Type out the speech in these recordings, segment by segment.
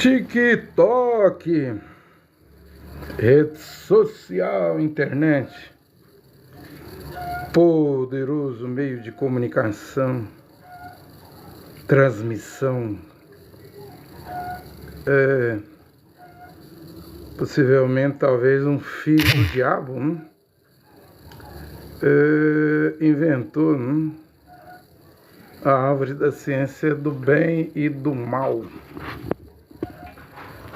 TikTok, rede social, internet, poderoso meio de comunicação, transmissão, possivelmente talvez um filho do diabo, inventou a árvore da ciência do bem e do mal.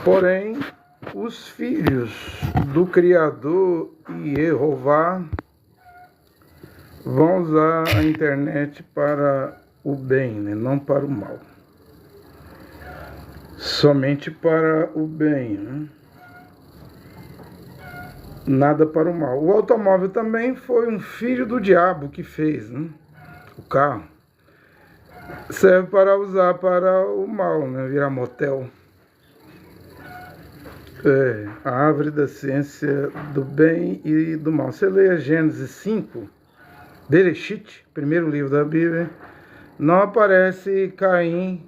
Porém, os filhos do Criador Jeová vão usar a internet para o bem, não para o mal. Somente para o bem, nada para o mal. O automóvel também foi um filho do diabo que fez, o carro. Serve para usar para o mal, virar motel. A árvore da ciência do bem e do mal. Você lê Gênesis 5, Bereshit, primeiro livro da Bíblia, não aparece Caim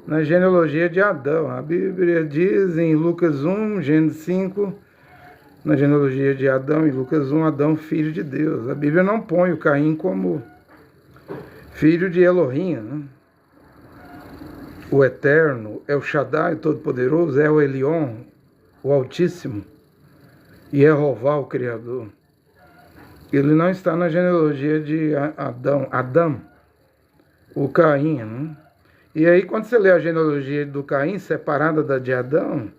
na genealogia de Adão. A Bíblia diz em Lucas 1, Gênesis 5, na genealogia de Adão, em Lucas 1, Adão, filho de Deus. A Bíblia não põe o Caim como filho de Elohim, o Eterno, El Shaddai, Todo-Poderoso, El Elyon, o Altíssimo, e Jeová, o Criador. Ele não está na genealogia de Adão, o Caim. E aí, quando você lê a genealogia do Caim, separada da de Adão,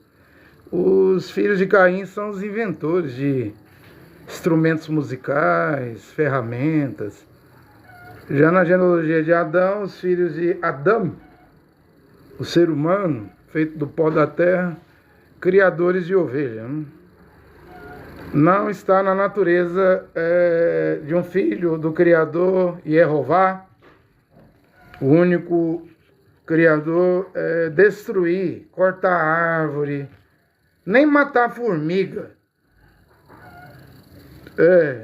os filhos de Caim são os inventores de instrumentos musicais, ferramentas. Já na genealogia de Adão, os filhos de Adão, o ser humano, feito do pó da terra, criadores de ovelha. Não está na natureza de um filho do Criador Jeová, o único Criador, destruir, cortar árvore, nem matar formiga.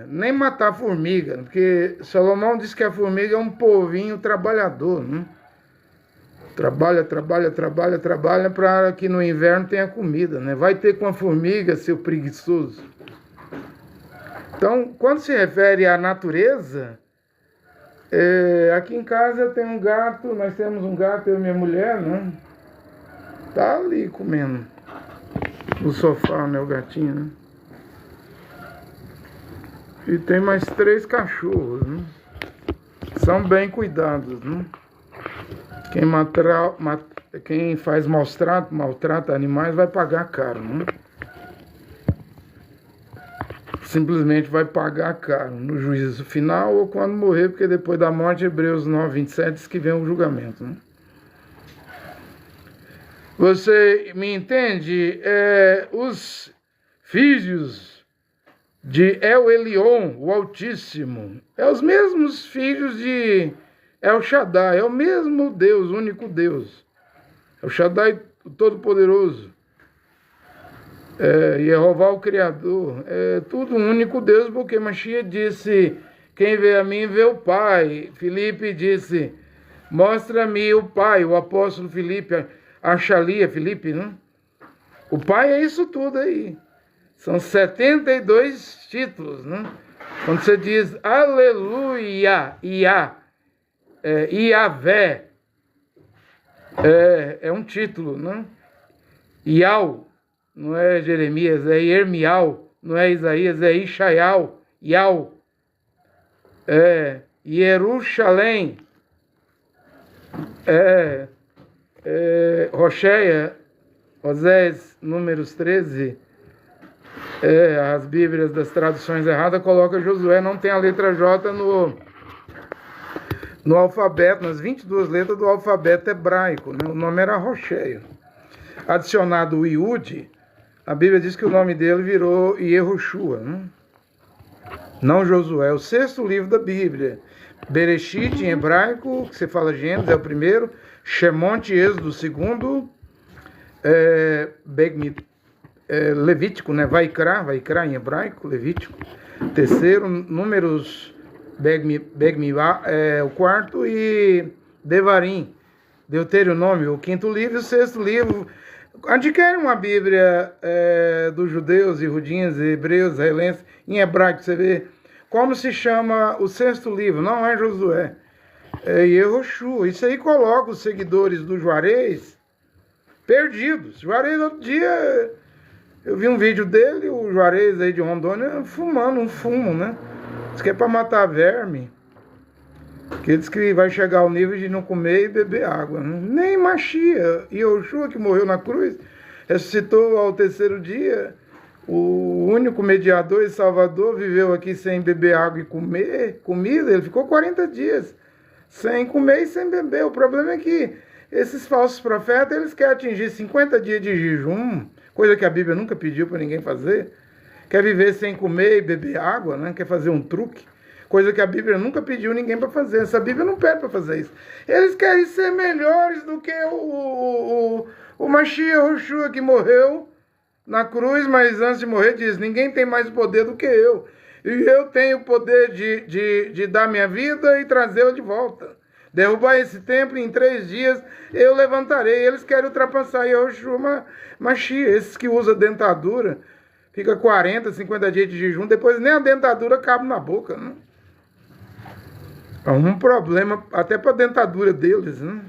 Nem matar formiga, porque Salomão diz que a formiga é um povinho trabalhador, Trabalha para que no inverno tenha comida, Vai ter com a formiga, seu preguiçoso. Então, quando se refere à natureza, aqui em casa eu tenho um gato, nós temos um gato, eu e minha mulher, Tá ali comendo no sofá, o gatinho, E tem mais 3 cachorros, São bem cuidados, Quem faz maltrata animais vai pagar caro, Simplesmente vai pagar caro no juízo final ou quando morrer, porque depois da morte, Hebreus 9, 27 diz que vem o julgamento. Você me entende? Os filhos de El Elyon, o Altíssimo, os mesmos filhos de El Shaddai, é o mesmo Deus, o único Deus. El Shaddai, o Todo-Poderoso. Jeová, o Criador. É tudo um único Deus, porque Mashiach disse, quem vê a mim vê o Pai. Filipe disse, mostra-me o Pai. O apóstolo Filipe, Achalia, Filipe, O Pai é isso tudo aí. São 72 títulos, Quando você diz aleluia, Iavé, é um título, Iau, não é Jeremias, é Irmial, não é Isaías, é Ishaial, Iau, Jerusalém, Rocheia, Osés, Números 13, as Bíblias das traduções erradas colocam Josué, não tem a letra J no alfabeto, nas 22 letras do alfabeto hebraico, O nome era Rocheia. Adicionado o Iud, a Bíblia diz que o nome dele virou Yehoshua, não Josué. O 6º livro da Bíblia. Bereshit, em hebraico, que você fala Gênesis, é o primeiro. Shemot, Êxodo, o segundo. Levítico, Vaikra em hebraico, Levítico. Terceiro, Números, Begmivá, o quarto, e Devarim, Deuteronômio, o 5º livro, e o 6º livro, Adquire uma Bíblia dos judeus, irudinhos, hebreus, israelenses, em hebraico, você vê como se chama o sexto livro, não é Josué, é Yehoshua. Isso aí coloca os seguidores do Juarez perdidos. Juarez, outro dia, eu vi um vídeo dele, o Juarez aí de Rondônia, fumando um fumo, né? Diz que é para matar verme. Que diz que vai chegar ao nível de não comer e beber água. Nem Machia. Yehoshua, que morreu na cruz, ressuscitou ao terceiro dia. O único mediador e salvador viveu aqui sem beber água e comer comida. Ele ficou 40 dias sem comer e sem beber. O problema é que esses falsos profetas, eles querem atingir 50 dias de jejum, coisa que a Bíblia nunca pediu para ninguém fazer. Quer viver sem comer e beber água, né? Quer fazer um truque. Coisa que a Bíblia nunca pediu ninguém para fazer. Essa Bíblia não pede para fazer isso. Eles querem ser melhores do que o Mashiach Yehoshua, que morreu na cruz, mas antes de morrer diz, ninguém tem mais poder do que eu. E eu tenho o poder de dar minha vida e trazê-la de volta. Derrubar esse templo em 3 dias, eu levantarei. Eles querem ultrapassar Yehoshua Mashiach. Esses que usam dentadura, fica 40, 50 dias de jejum, depois nem a dentadura cabe na boca, né? É um problema até para a dentadura deles, né?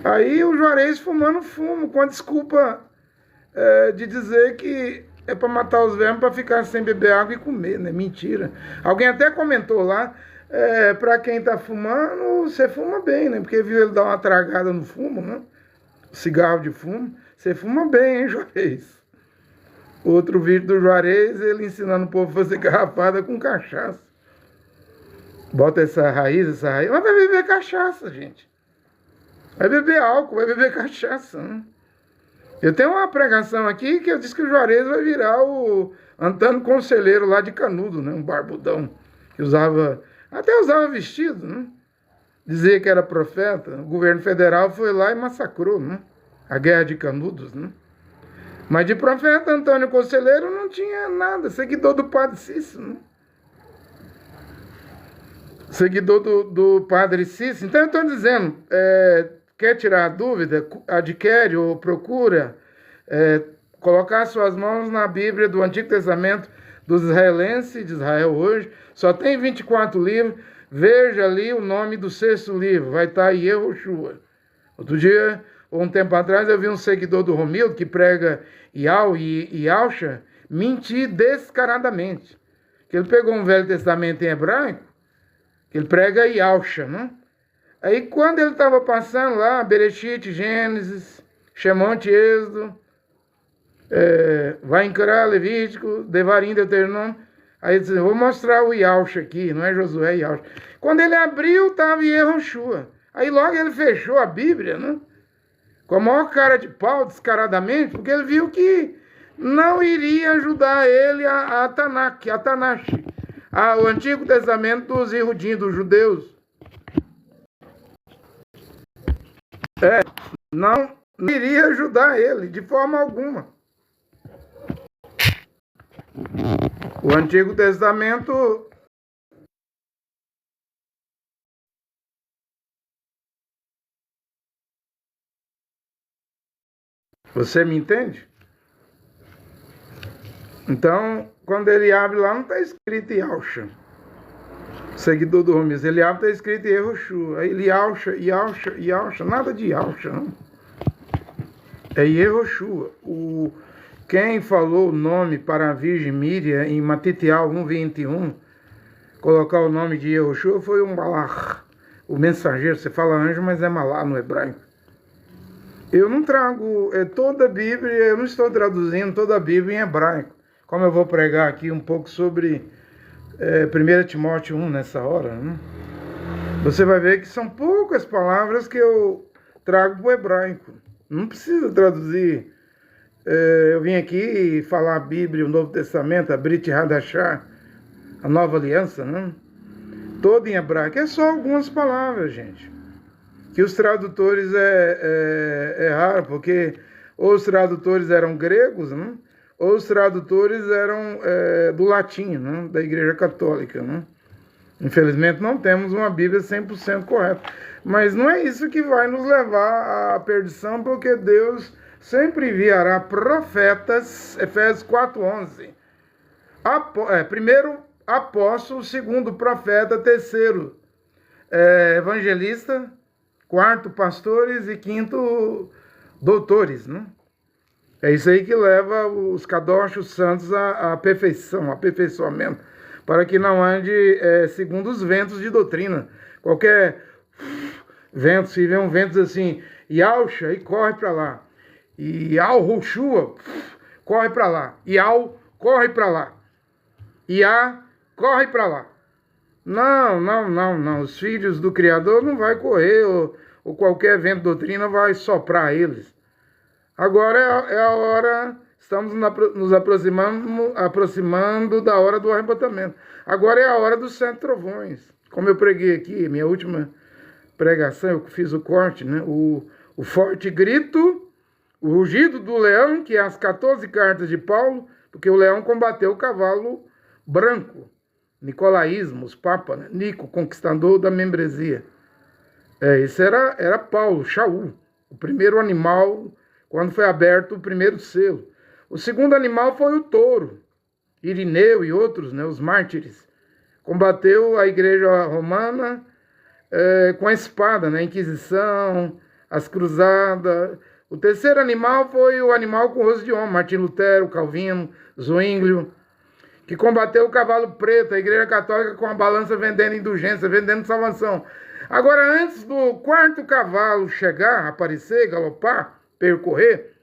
Aí o Juarez fumando fumo, com a desculpa de dizer que é para matar os vermes para ficar sem beber água e comer, né? Mentira. Alguém até comentou lá, para quem está fumando, você fuma bem, né? Porque viu ele dar uma tragada no fumo, né? Cigarro de fumo, você fuma bem, hein, Juarez? Outro vídeo do Juarez, ele ensinando o povo a fazer garrafada com cachaça. Bota essa raiz, mas vai beber cachaça, gente. Vai beber álcool, vai beber cachaça, né? Eu tenho uma pregação aqui que eu disse que o Juarez vai virar o Antônio Conselheiro lá de Canudo, né? Um barbudão, que até usava vestido, né? Dizia que era profeta. O governo federal foi lá e massacrou, né? A guerra de Canudos, né? Mas de profeta Antônio Conselheiro não tinha nada, seguidor do Padre Cícero, né? Seguidor do Padre Cícero. Então eu estou dizendo, quer tirar a dúvida, adquire ou procura colocar suas mãos na Bíblia do Antigo Testamento dos israelenses, de Israel hoje, só tem 24 livros, veja ali o nome do 6º livro, vai estar Yehoshua. Outro dia, ou um tempo atrás, eu vi um seguidor do Romildo que prega Yau e Yahusha mentir descaradamente. Que ele pegou um Velho Testamento em hebraico, que ele prega Yahusha, né? Aí quando ele estava passando lá, Bereshit, Gênesis, Shemot, Êxodo, vai encarar Levítico, Devarim, Deuteronômio, aí ele disse, vou mostrar o Yahusha aqui, não é Josué, é Yahusha. Quando ele abriu, estava Yehoshua. Aí logo ele fechou a Bíblia, né? Com a maior cara de pau, descaradamente, porque ele viu que não iria ajudar ele a Tanakh, o Antigo Testamento dos Ihudim, dos judeus. Não iria ajudar ele, de forma alguma. O Antigo Testamento... Você me entende? Então, quando ele abre lá, não está escrito Yahusha, seguidor do Romildo. Ele abre, está escrito Yehoshua. Aí ele Yahusha, nada de Yahusha, não. É Yehoshua. Quem falou o nome para a Virgem Míria em Matitial 1:21, colocar o nome de Yehoshua, foi um malach, o mensageiro. Você fala anjo, mas é malá no hebraico. Eu não trago toda a Bíblia, eu não estou traduzindo toda a Bíblia em hebraico. Como eu vou pregar aqui um pouco sobre 1 Timóteo 1 nessa hora, né? Você vai ver que são poucas palavras que eu trago para o hebraico. Não precisa traduzir. Eu vim aqui falar a Bíblia, o Novo Testamento, a Brit Hadashah, a Nova Aliança, né? Toda em hebraico. É só algumas palavras, gente. Que os tradutores erraram, porque ou os tradutores eram gregos, né? Ou os tradutores eram do latim, né? Da Igreja Católica, né? Infelizmente não temos uma Bíblia 100% correta. Mas não é isso que vai nos levar à perdição, porque Deus sempre enviará profetas, Efésios 4:11. Primeiro apóstolo, segundo profeta, terceiro evangelista, quarto pastores e quinto doutores, né? É isso aí que leva os kadoshos santos à perfeição, aperfeiçoamento, para que não ande segundo os ventos de doutrina. Qualquer vento, se vê um vento assim, Yalcha, e corre para lá. E Al Roshua, corre para lá. E Al, corre para lá. E A, corre para lá. Não. Os filhos do Criador não vai correr, ou qualquer vento de doutrina vai soprar eles. Agora é a hora, estamos nos aproximando da hora do arrebatamento. Agora é a hora dos 7 trovões. Como eu preguei aqui, minha última pregação, eu fiz o corte, né? O forte grito, o rugido do leão, que é as 14 cartas de Paulo, porque o leão combateu o cavalo branco, nicolaísmo, os papas, né? Nico, conquistador da membresia. Esse era Paulo, Shaul, o primeiro animal, quando foi aberto o primeiro selo. O segundo animal foi o touro, Irineu e outros, né, os mártires. Combateu a igreja romana com a espada, né, a Inquisição, as cruzadas. O terceiro animal foi o animal com rosto de homem, Martim Lutero, Calvino, Zwinglio, que combateu o cavalo preto, a igreja católica com a balança vendendo indulgência, vendendo salvação. Agora, antes do quarto cavalo chegar, aparecer, galopar, percorrer,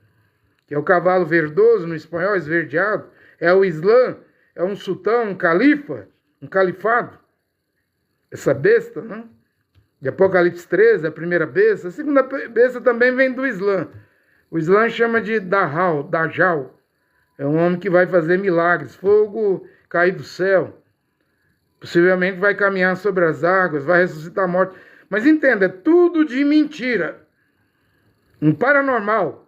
que é o cavalo verdoso no espanhol, esverdeado, é o Islã, é um sultão, um califa, um califado, essa besta, né? De Apocalipse 13, a primeira besta. A segunda besta também vem do Islã. O Islã chama de Dajjal. É um homem que vai fazer milagres, fogo cair do céu. Possivelmente vai caminhar sobre as águas, vai ressuscitar a morte. Mas entenda, é tudo de mentira. Um paranormal.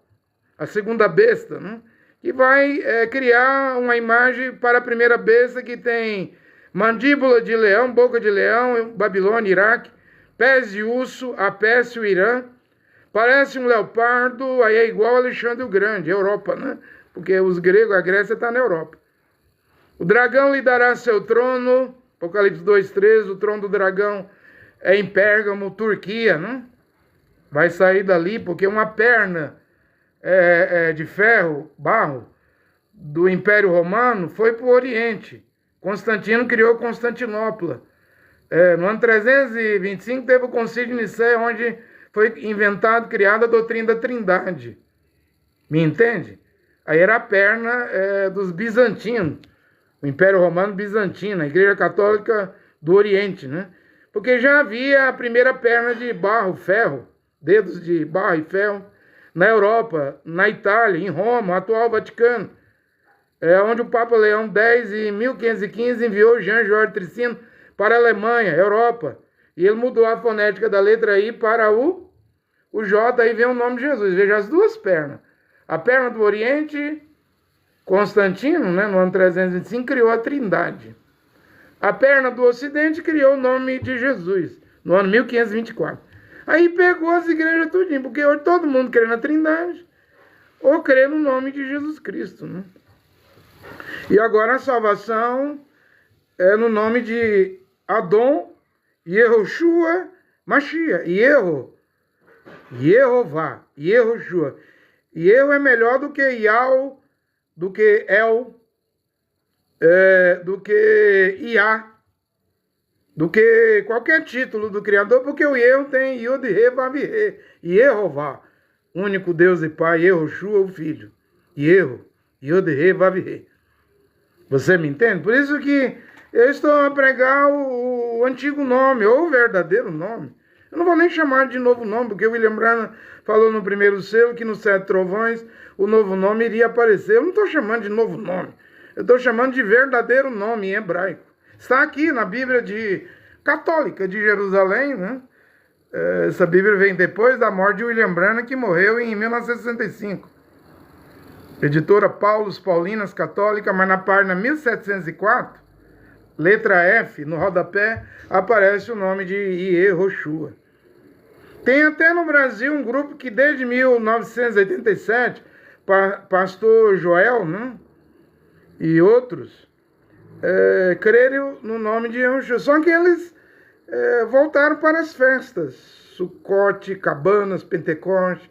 A segunda besta, né? Que vai criar uma imagem para a primeira besta que tem mandíbula de leão, boca de leão, Babilônia, Iraque, pés de urso, a Pérsia, o Irã. Parece um leopardo, aí é igual Alexandre o Grande, Europa, né? Porque os gregos, a Grécia está na Europa. O dragão lhe dará seu trono, Apocalipse 2:13, o trono do dragão é em Pérgamo, Turquia, né? Vai sair dali porque uma perna de ferro, barro, do Império Romano foi para o Oriente. Constantino criou Constantinopla. No ano 325 teve o Concílio de Nicéia, onde foi criada a doutrina da Trindade. Me entende? Aí era a perna dos bizantinos, o Império Romano bizantino, a Igreja Católica do Oriente, né? Porque já havia a primeira perna de barro, ferro, dedos de barro e ferro, na Europa, na Itália, em Roma, atual Vaticano, onde o Papa Leão X, em 1515, enviou Jean Georges Tricino para a Alemanha, Europa, e ele mudou a fonética da letra I para o J, aí vem o nome de Jesus. Veja as duas pernas. A perna do Oriente, Constantino, né, no ano 325, criou a Trindade. A perna do Ocidente criou o nome de Jesus, no ano 1524. Aí pegou as igrejas tudinho, porque hoje todo mundo crê na Trindade, ou crê no nome de Jesus Cristo, né? E agora a salvação é no nome de Adon, Yehoshua, Mashiach, Yehová, Yehoshua. Yehu é melhor do que Yal, do que El, do que Iá, do que qualquer título do Criador, porque o Yehu tem Yod, He, Vav, He, Yehová, único Deus e Pai, Yehoshua, o Filho, Yehu, Yod, He, Vav, He. Você me entende? Por isso que eu estou a pregar o antigo nome, ou o verdadeiro nome. Eu não vou nem chamar de novo nome, porque o William Branham falou no primeiro selo que nos 7 trovões o novo nome iria aparecer. Eu não estou chamando de novo nome, eu estou chamando de verdadeiro nome em hebraico. Está aqui na Bíblia Católica de Jerusalém, né? Essa Bíblia vem depois da morte de William Branham, que morreu em 1965. Editora Paulus Paulinas Católica, mas na página 1704, letra F, no rodapé, aparece o nome de Yehoshua. Tem até no Brasil um grupo que desde 1987, pastor Joel, né? E outros, creram no nome de Yahushua. Só que eles voltaram para as festas, Sucote, Cabanas, Pentecoste,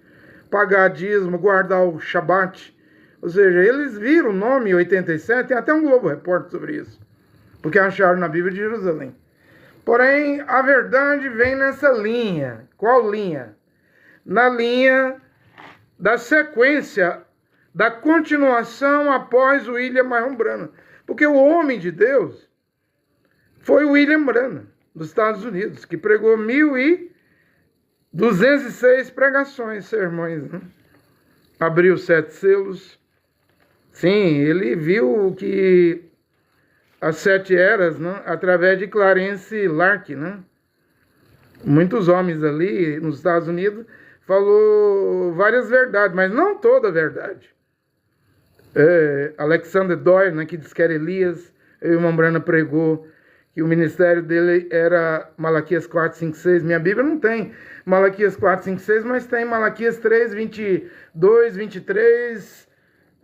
pagadismo, guardar o Shabat. Ou seja, eles viram o nome em 87, tem até um Globo Repórter sobre isso, porque acharam na Bíblia de Jerusalém. Porém, a verdade vem nessa linha. Qual linha? Na linha da sequência, da continuação após o William Marion Branham. Porque o homem de Deus foi o William Branham, dos Estados Unidos, que pregou 1.206 pregações, sermões, né? Abriu 7 selos. Sim, ele viu que as 7 eras, né? Através de Clarence Lark, né? Muitos homens ali nos Estados Unidos falou várias verdades, mas não toda a verdade. Alexander Doyle, né, que diz que era Elias, o irmão Branham pregou que o ministério dele era Malaquias 4, 5, 6. Minha Bíblia não tem Malaquias 4, 5, 6, mas tem Malaquias 3, 22, 23.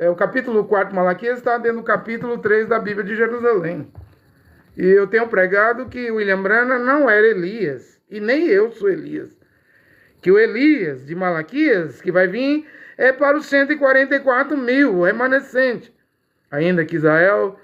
O capítulo 4 de Malaquias está dentro do capítulo 3 da Bíblia de Jerusalém. E eu tenho pregado que William Branham não era Elias, e nem eu sou Elias. Que o Elias de Malaquias, que vai vir, é para os 144 mil, o remanescente. Ainda que Israel,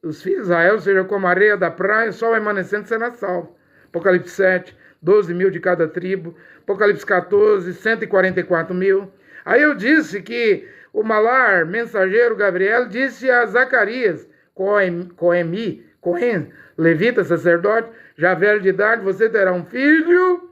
os filhos de Israel sejam como a areia da praia, só o remanescente será salvo. Apocalipse 7, 12 mil de cada tribo. Apocalipse 14, 144 mil. Aí eu disse que o malar, mensageiro Gabriel, disse a Zacarias, Cohen, levita, sacerdote, já velho de idade, você terá um filho,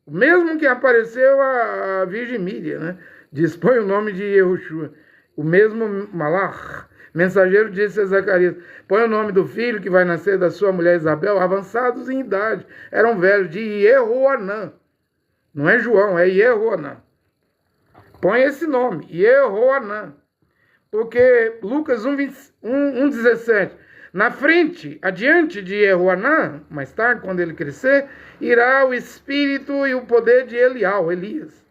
o mesmo que apareceu a Virgem Míria, né? Diz, põe o nome de Yahushua. O mesmo malar, mensageiro, disse a Zacarias, põe o nome do filho que vai nascer da sua mulher Isabel, avançados em idade, eram velhos, de Yehoanã. Não é João, é Yehoanã. Põe esse nome, Yehoanã. Porque Lucas 1:17, na frente, adiante de Yehoanã, mais tarde, quando ele crescer, irá o espírito e o poder de Elias,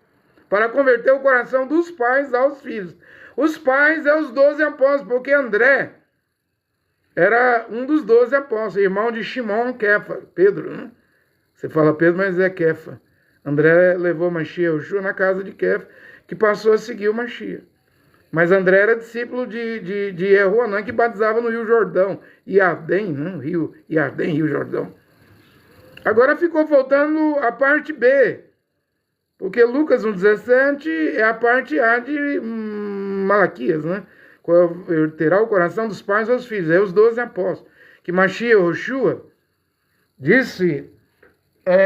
para converter o coração dos pais aos filhos. Os pais é os 12 apóstolos, porque André era um dos 12 apóstolos, irmão de Shimon Kefa, Pedro, né? Você fala Pedro, mas é Kefa. André levou Mashiach na casa de Kefa, que passou a seguir o Mashiach. Mas André era discípulo de Yehoanã, que batizava no Rio Jordão, Iardém, né? Rio Jordão. Agora ficou faltando a parte B, porque Lucas 1,17 é a parte A de Malaquias, né? Terá o coração dos pais aos filhos, é os 12 apóstolos. Que Mashiach Yahushua disse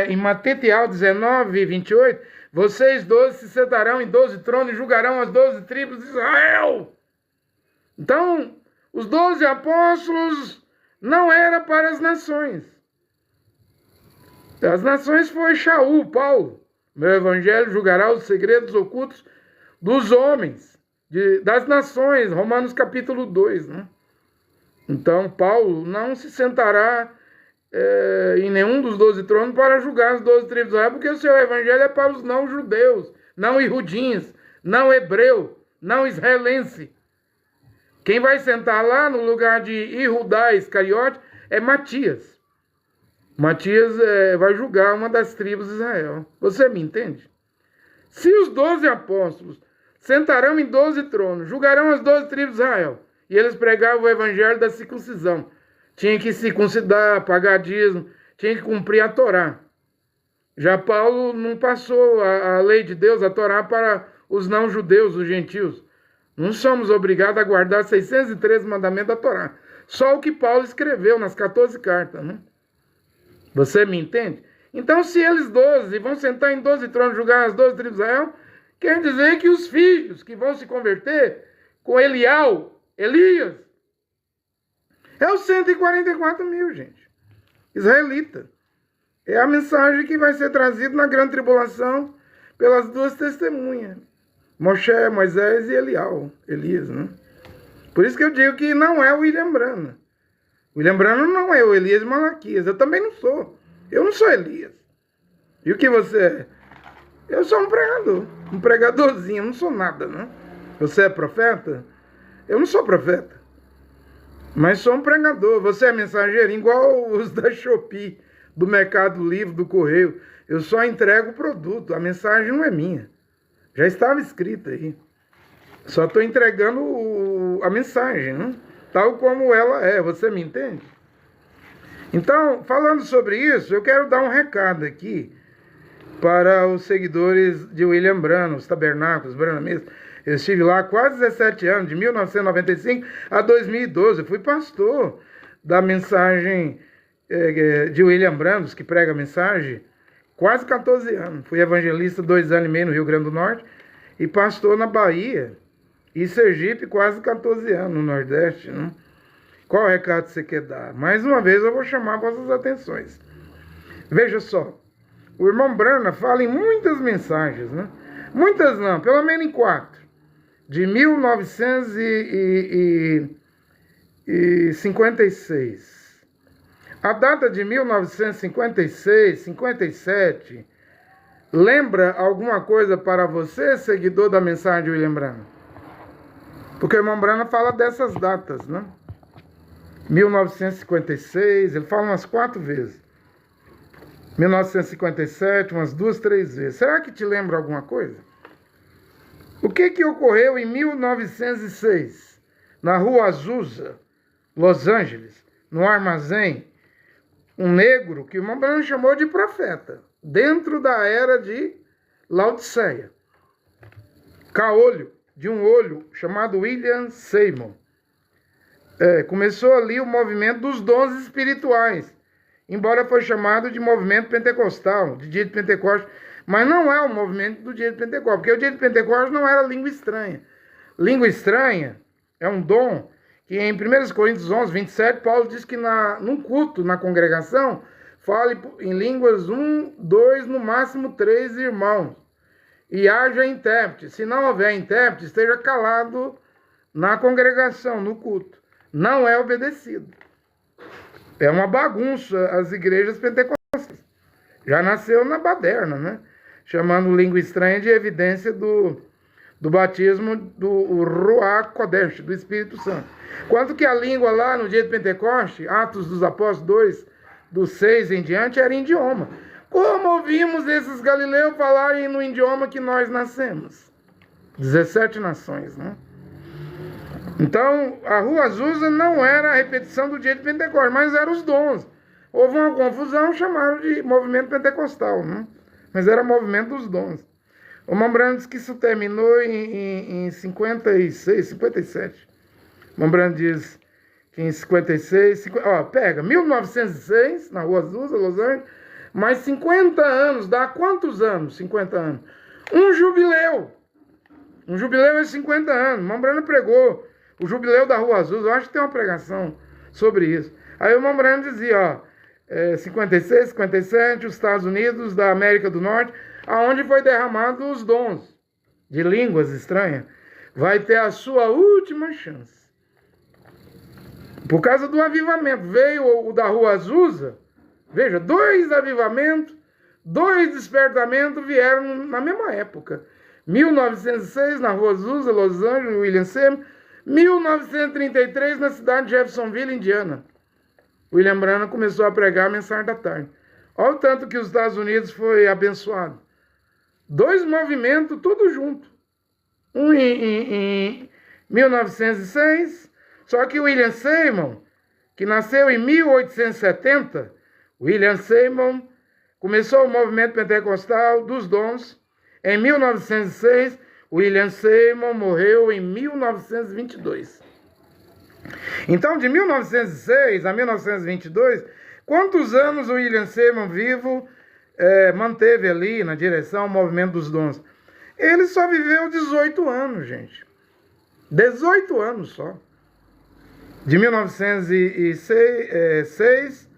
em Matetial 19, 28, vocês 12 se sentarão em 12 tronos e julgarão as 12 tribos de Israel. Então, os 12 apóstolos não era para as nações. As nações foi Shaul, Paulo. Meu evangelho julgará os segredos ocultos dos homens, das nações, Romanos capítulo 2, né? Então, Paulo não se sentará em nenhum dos 12 tronos para julgar as 12 tribos de Israel, porque o seu evangelho é para os não-judeus, não-irudins, não-hebreu, não-israelense. Quem vai sentar lá no lugar de Irudá Iscariote é Matias. Matias vai julgar uma das tribos de Israel. Você me entende? Se os 12 apóstolos sentarão em 12 tronos, julgarão as 12 tribos de Israel, e eles pregavam o evangelho da circuncisão, tinha que circuncidar, pagar dízimo, tinha que cumprir a Torá. Já Paulo não passou a lei de Deus, a Torá, para os não-judeus, os gentios. Não somos obrigados a guardar 613 mandamentos da Torá. Só o que Paulo escreveu nas 14 cartas, né? Você me entende? Então, se eles 12 vão sentar em 12 tronos, julgar as 12 tribos de Israel, quer dizer que os filhos que vão se converter com Elias, é os 144 mil, gente. Israelita. É a mensagem que vai ser trazida na grande tribulação pelas duas testemunhas. Moshe, Moisés e Elias, né? Por isso que eu digo que não é o William Branham. William Branham não é o Elias de Malaquias. Eu também não sou. Eu não sou Elias. E o que você é? Eu sou um pregadorzinho, eu não sou nada, né? Você é profeta? Eu não sou profeta, mas sou um pregador. Você é mensageiro, igual os da Shopee, do Mercado Livre, do Correio. Eu só entrego o produto, a mensagem não é minha. Já estava escrita aí. Só estou entregando a mensagem, né? Tal como ela é, você me entende? Então, falando sobre isso, eu quero dar um recado aqui para os seguidores de William Branham, os tabernáculos, Branham mesmo. Eu estive lá há quase 17 anos, de 1995 a 2012. Eu fui pastor da mensagem de William Branham, que prega a mensagem, quase 14 anos. Fui evangelista 2 anos e meio no Rio Grande do Norte e pastor na Bahia e Sergipe quase 14 anos no Nordeste, né? Qual recado você quer dar? Mais uma vez eu vou chamar vossas atenções. Veja só, o irmão Branham fala em muitas mensagens, né? Muitas não, pelo menos em 4. De 1956. A data de 1956, 57, lembra alguma coisa para você, seguidor da mensagem de William Branham? Porque o irmão Branham fala dessas datas, né? 1956, ele fala umas 4 vezes. 1957, umas 2, 3 vezes. Será que te lembra alguma coisa? O que ocorreu em 1906, na Rua Azusa, Los Angeles, no armazém, um negro que o irmão Branham chamou de profeta, dentro da era de Laodiceia, caolho, de um olho, chamado William Seymour. Começou ali o movimento dos dons espirituais, embora foi chamado de movimento pentecostal, de dia de Pentecostes, mas não é o movimento do dia de Pentecostes, porque o dia de Pentecostes não era língua estranha. Língua estranha é um dom que em 1 Coríntios 11, 27, Paulo diz que num culto, na congregação, fale em línguas 1, 2, no máximo 3 irmãos, e haja intérprete. Se não houver intérprete, esteja calado na congregação, no culto. Não é obedecido. É uma bagunça as igrejas pentecostais. Já nasceu na baderna, né? Chamando língua estranha de evidência do batismo do Ruach Kodesh, do Espírito Santo. Quanto que a língua lá no dia de Pentecoste, Atos dos Apóstolos 2, do 6 em diante, era idioma. Como ouvimos esses galileus falarem no idioma que nós nascemos? 17 nações, né? Então, a Rua Azusa não era a repetição do dia de Pentecostes, mas eram os dons. Houve uma confusão, chamaram de movimento pentecostal, né? Mas era movimento dos dons. O irmão Branham diz que isso terminou em 56, 57. O irmão Branham diz que em 56, pega 1906, na Rua Azusa, Los Angeles, mais 50 anos, dá quantos anos? 50 anos. Um jubileu. Um jubileu é 50 anos. O irmão Branham pregou o jubileu da Rua Azul. Eu acho que tem uma pregação sobre isso. Aí o irmão Branham dizia, 56, 57, os Estados Unidos da América do Norte, aonde foi derramado os dons de línguas estranhas, vai ter a sua última chance. Por causa do avivamento. Veio o da Rua Azusa, veja, 2 avivamentos, 2 despertamentos vieram na mesma época. 1906 na Rua Azusa, Los Angeles, William Seymour. 1933 na cidade de Jeffersonville, Indiana. William Branham começou a pregar a mensagem da tarde. Olha o tanto que os Estados Unidos foi abençoado. 2 movimentos, tudo junto. Um em 1906, só que William Seymour, que nasceu em 1870, William Seymour começou o movimento pentecostal dos dons. Em 1906, William Seymour morreu em 1922. Então, de 1906 a 1922, quantos anos o William Seymour vivo manteve ali na direção ao movimento dos dons? Ele só viveu 18 anos, gente. 18 anos só. De 1906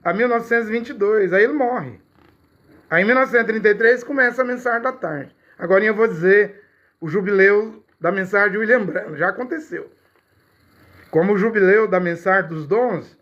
a 1922. Aí ele morre. Aí em 1933 começa a mensagem da tarde. Agora eu vou dizer o jubileu da mensagem de William Branham. Já aconteceu. Como o jubileu da mensagem dos dons,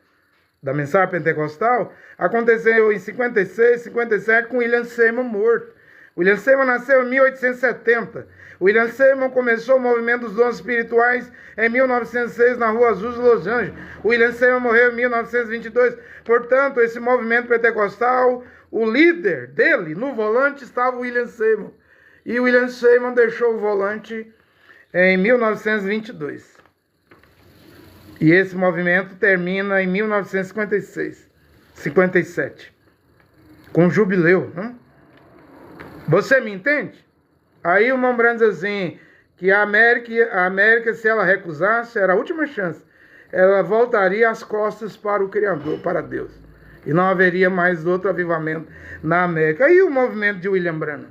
da mensagem pentecostal, aconteceu em 56, 57 com William Seymour morto. William Seymour nasceu em 1870. William Seymour começou o movimento dos dons espirituais em 1906 na Rua Azul de Los Angeles. William Seymour morreu em 1922. Portanto, esse movimento pentecostal, o líder dele, no volante, estava William Seymour. E William Seymour deixou o volante em 1922. E esse movimento termina em 1957, com jubileu, né? Você me entende? Aí o Mombrana diz assim, que a América, se ela recusasse, era a última chance. Ela voltaria as costas para o Criador, para Deus. E não haveria mais outro avivamento na América. Aí o movimento de William Branham.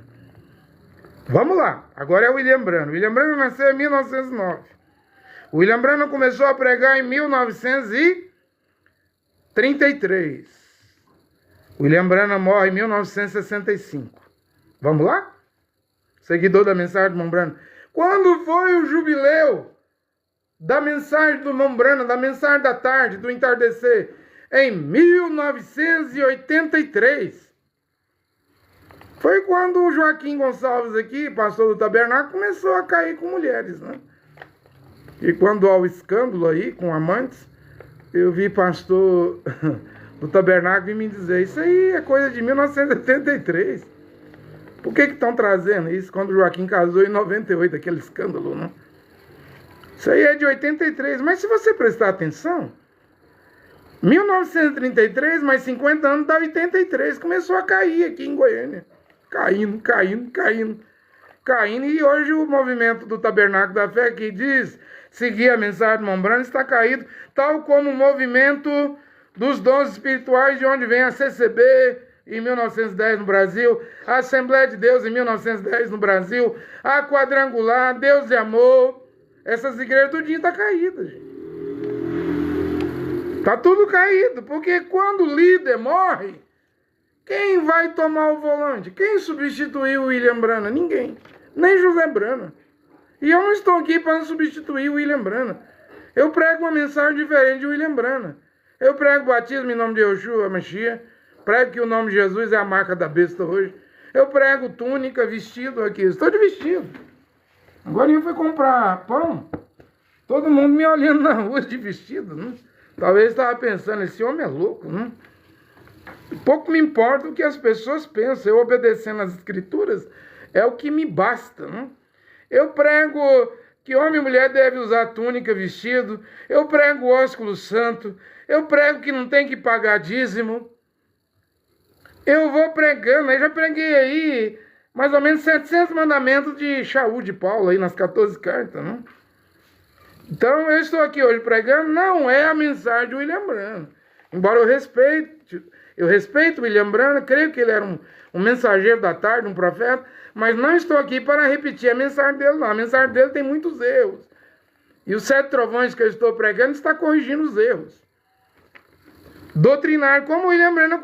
Vamos lá, agora é o William Branham. William Branham nasceu em 1909. William Branham começou a pregar em 1933. William Branham morre em 1965. Vamos lá? Seguidor da mensagem do Mombrana. Quando foi o jubileu da mensagem do Mombrana, da mensagem da tarde, do entardecer? Em 1983. Foi quando o Joaquim Gonçalves aqui, pastor do tabernáculo, começou a cair com mulheres, né? E quando há o escândalo aí, com amantes, eu vi pastor do tabernáculo me dizer, isso aí é coisa de 1983. Por que estão trazendo isso quando Joaquim casou em 98, aquele escândalo, né? Isso aí é de 83, mas se você prestar atenção, 1933 mais 50 anos dá 83, começou a cair aqui em Goiânia. Caindo, e hoje o movimento do Tabernáculo da Fé que diz seguir a mensagem do Mombrana está caído, tal como o movimento dos dons espirituais de onde vem a CCB, em 1910 no Brasil, a Assembleia de Deus em 1910 no Brasil, a Quadrangular, Deus de Amor, essas igrejas tudinho está caída, gente. Está tudo caído, porque quando o líder morre, quem vai tomar o volante? Quem substituiu o William Branham? Ninguém, nem José Branham. E eu não estou aqui para substituir o William Branham. Eu prego uma mensagem diferente de William Branham. Eu prego batismo em nome de Yeshua Mashiach. Prego que o nome de Jesus é a marca da besta hoje. Eu prego túnica, vestido aqui. Estou de vestido. Agora eu fui comprar pão. Todo mundo me olhando na rua de vestido, né? Talvez estava pensando, esse homem é louco, né? Pouco me importa o que as pessoas pensam. Eu obedecendo às escrituras é o que me basta, né? Eu prego que homem e mulher devem usar túnica, vestido. Eu prego o ósculo santo. Eu prego que não tem que pagar dízimo. Eu vou pregando, eu já preguei aí mais ou menos 700 mandamentos de Shaul de Paulo aí nas 14 cartas, né? Então eu estou aqui hoje pregando, não é a mensagem de William Branham. Embora eu respeito William Branham, creio que ele era um mensageiro da tarde, um profeta, mas não estou aqui para repetir a mensagem dele, não. A mensagem dele tem muitos erros. E os 7 trovões que eu estou pregando está corrigindo os erros. Doutrinário, como William Branham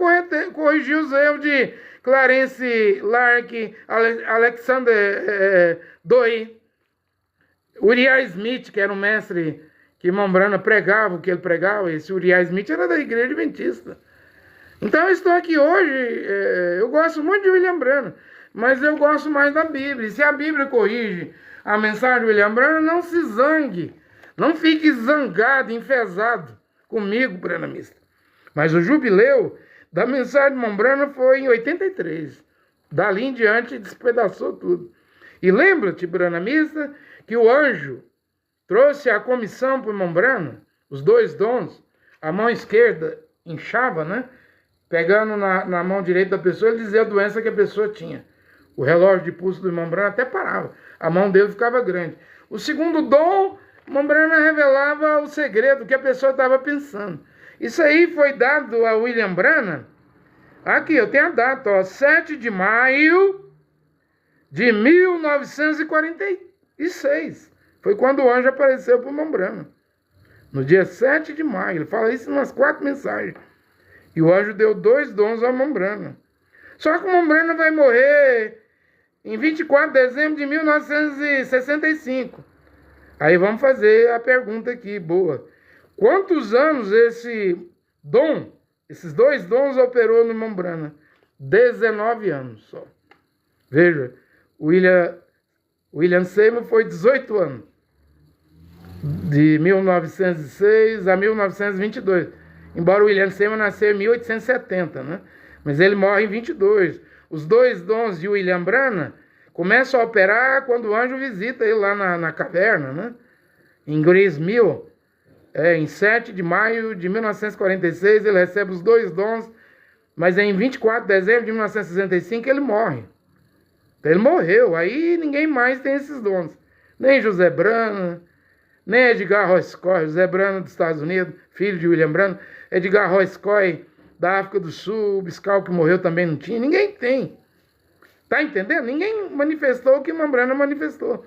corrigiu os erros de Clarence Lark, Alexander Doi, Uriah Smith, que era um mestre que Mombrana pregava, o que ele pregava. Esse Uriah Smith era da igreja adventista. Então eu estou aqui hoje, eu gosto muito de William Branham, mas eu gosto mais da Bíblia. E se a Bíblia corrige a mensagem de William Branham, não se zangue, não fique zangado, enfesado comigo, branhamista. Mas o jubileu da mensagem de Mombrana foi em 83. Dali em diante despedaçou tudo. E lembra-te, branhamista, que o anjo trouxe a comissão para o Mombrana, os 2 dons, a mão esquerda inchava, né? Pegando na mão direita da pessoa, ele dizia a doença que a pessoa tinha. O relógio de pulso do Mombrana até parava. A mão dele ficava grande. O segundo dom, Mombrana revelava o segredo que a pessoa estava pensando. Isso aí foi dado a William Branham. Aqui, eu tenho a data, ó, 7 de maio de 1946. Foi quando o anjo apareceu para o Mombrana. No dia 7 de maio. Ele fala isso em umas 4 mensagens. E o anjo deu 2 dons ao Mombrana. Só que o Mombrana vai morrer em 24 de dezembro de 1965. Aí vamos fazer a pergunta aqui, boa. Quantos anos esses 2 dons operou no Mombrana? 19 anos só. Veja, William Seymour foi 18 anos, de 1906 a 1922. Embora o William Seymour nasceu em 1870, né? Mas ele morre em 22. Os dois dons de William Branham começam a operar quando o anjo visita ele lá na caverna, né? Em Grace Mill, em 7 de maio de 1946, ele recebe os dois dons, mas em 24 de dezembro de 1965 ele morre. Então, ele morreu, aí ninguém mais tem esses dons. Nem José Branham, nem Edgar Royce Coy. José Branham dos Estados Unidos, filho de William Branham. Edgar Royce Coy da África do Sul, o Biscal que morreu também não tinha. Ninguém tem. Tá entendendo? Ninguém manifestou o que Branham manifestou.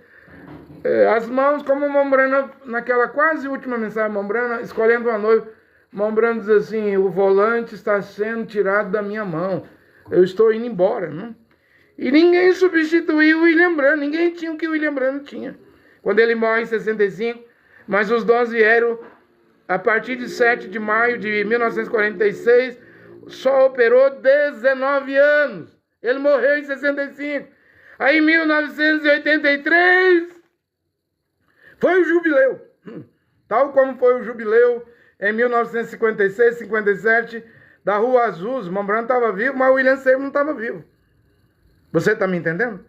As mãos, como Branham, naquela quase última mensagem, Branham, escolhendo uma noiva, Branham diz assim: o volante está sendo tirado da minha mão. Eu estou indo embora, né? E ninguém substituiu o William Branham, ninguém tinha o que o William Branham tinha. Quando ele morre em 65, mas os dons vieram a partir de 7 de maio de 1946, só operou 19 anos. Ele morreu em 65. Aí em 1983 foi o jubileu. Tal como foi o jubileu em 1956, 57, da Rua Azul. Branham estava vivo, mas o William Seymour não estava vivo. Você está me entendendo?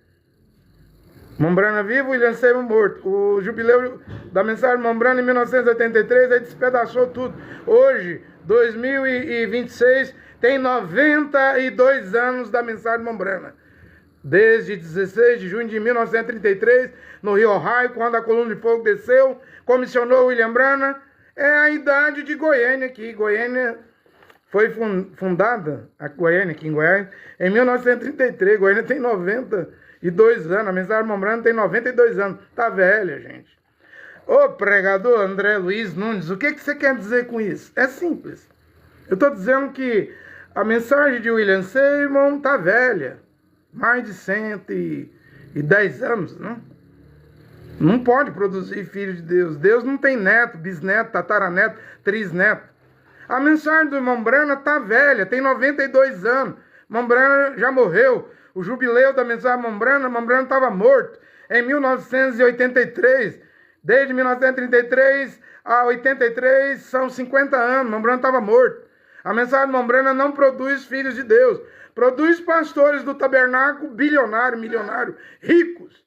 Branham vivo, William Seymour morto. O jubileu da mensagem de Branham em 1983, aí despedaçou tudo. Hoje, 2026, tem 92 anos da mensagem de Branham. Desde 16 de junho de 1933, no Rio Ohio, quando a coluna de fogo desceu, comissionou William Branham. É a idade de Goiânia aqui. Goiânia foi fundada, a Goiânia aqui em Goiás, em 1933. Goiânia tem 92 anos. A mensagem de Branham tem 92 anos. Tá velha, gente. Ô pregador André Luiz Nunes, o que você quer dizer com isso? É simples. Eu estou dizendo que a mensagem de William Seymour tá velha. Mais de 110 anos, né? Não pode produzir filho de Deus. Deus não tem neto, bisneto, tataraneto, trisneto. A mensagem do irmão Branham está velha, tem 92 anos. Irmão Branham já morreu. O jubileu da mensagem do irmão Branham estava morto em 1983. Desde 1933 a 83 são 50 anos. Irmão Branham estava morto. A mensagem do irmão Branham não produz filhos de Deus. Produz pastores do tabernáculo bilionário, milionário, ricos.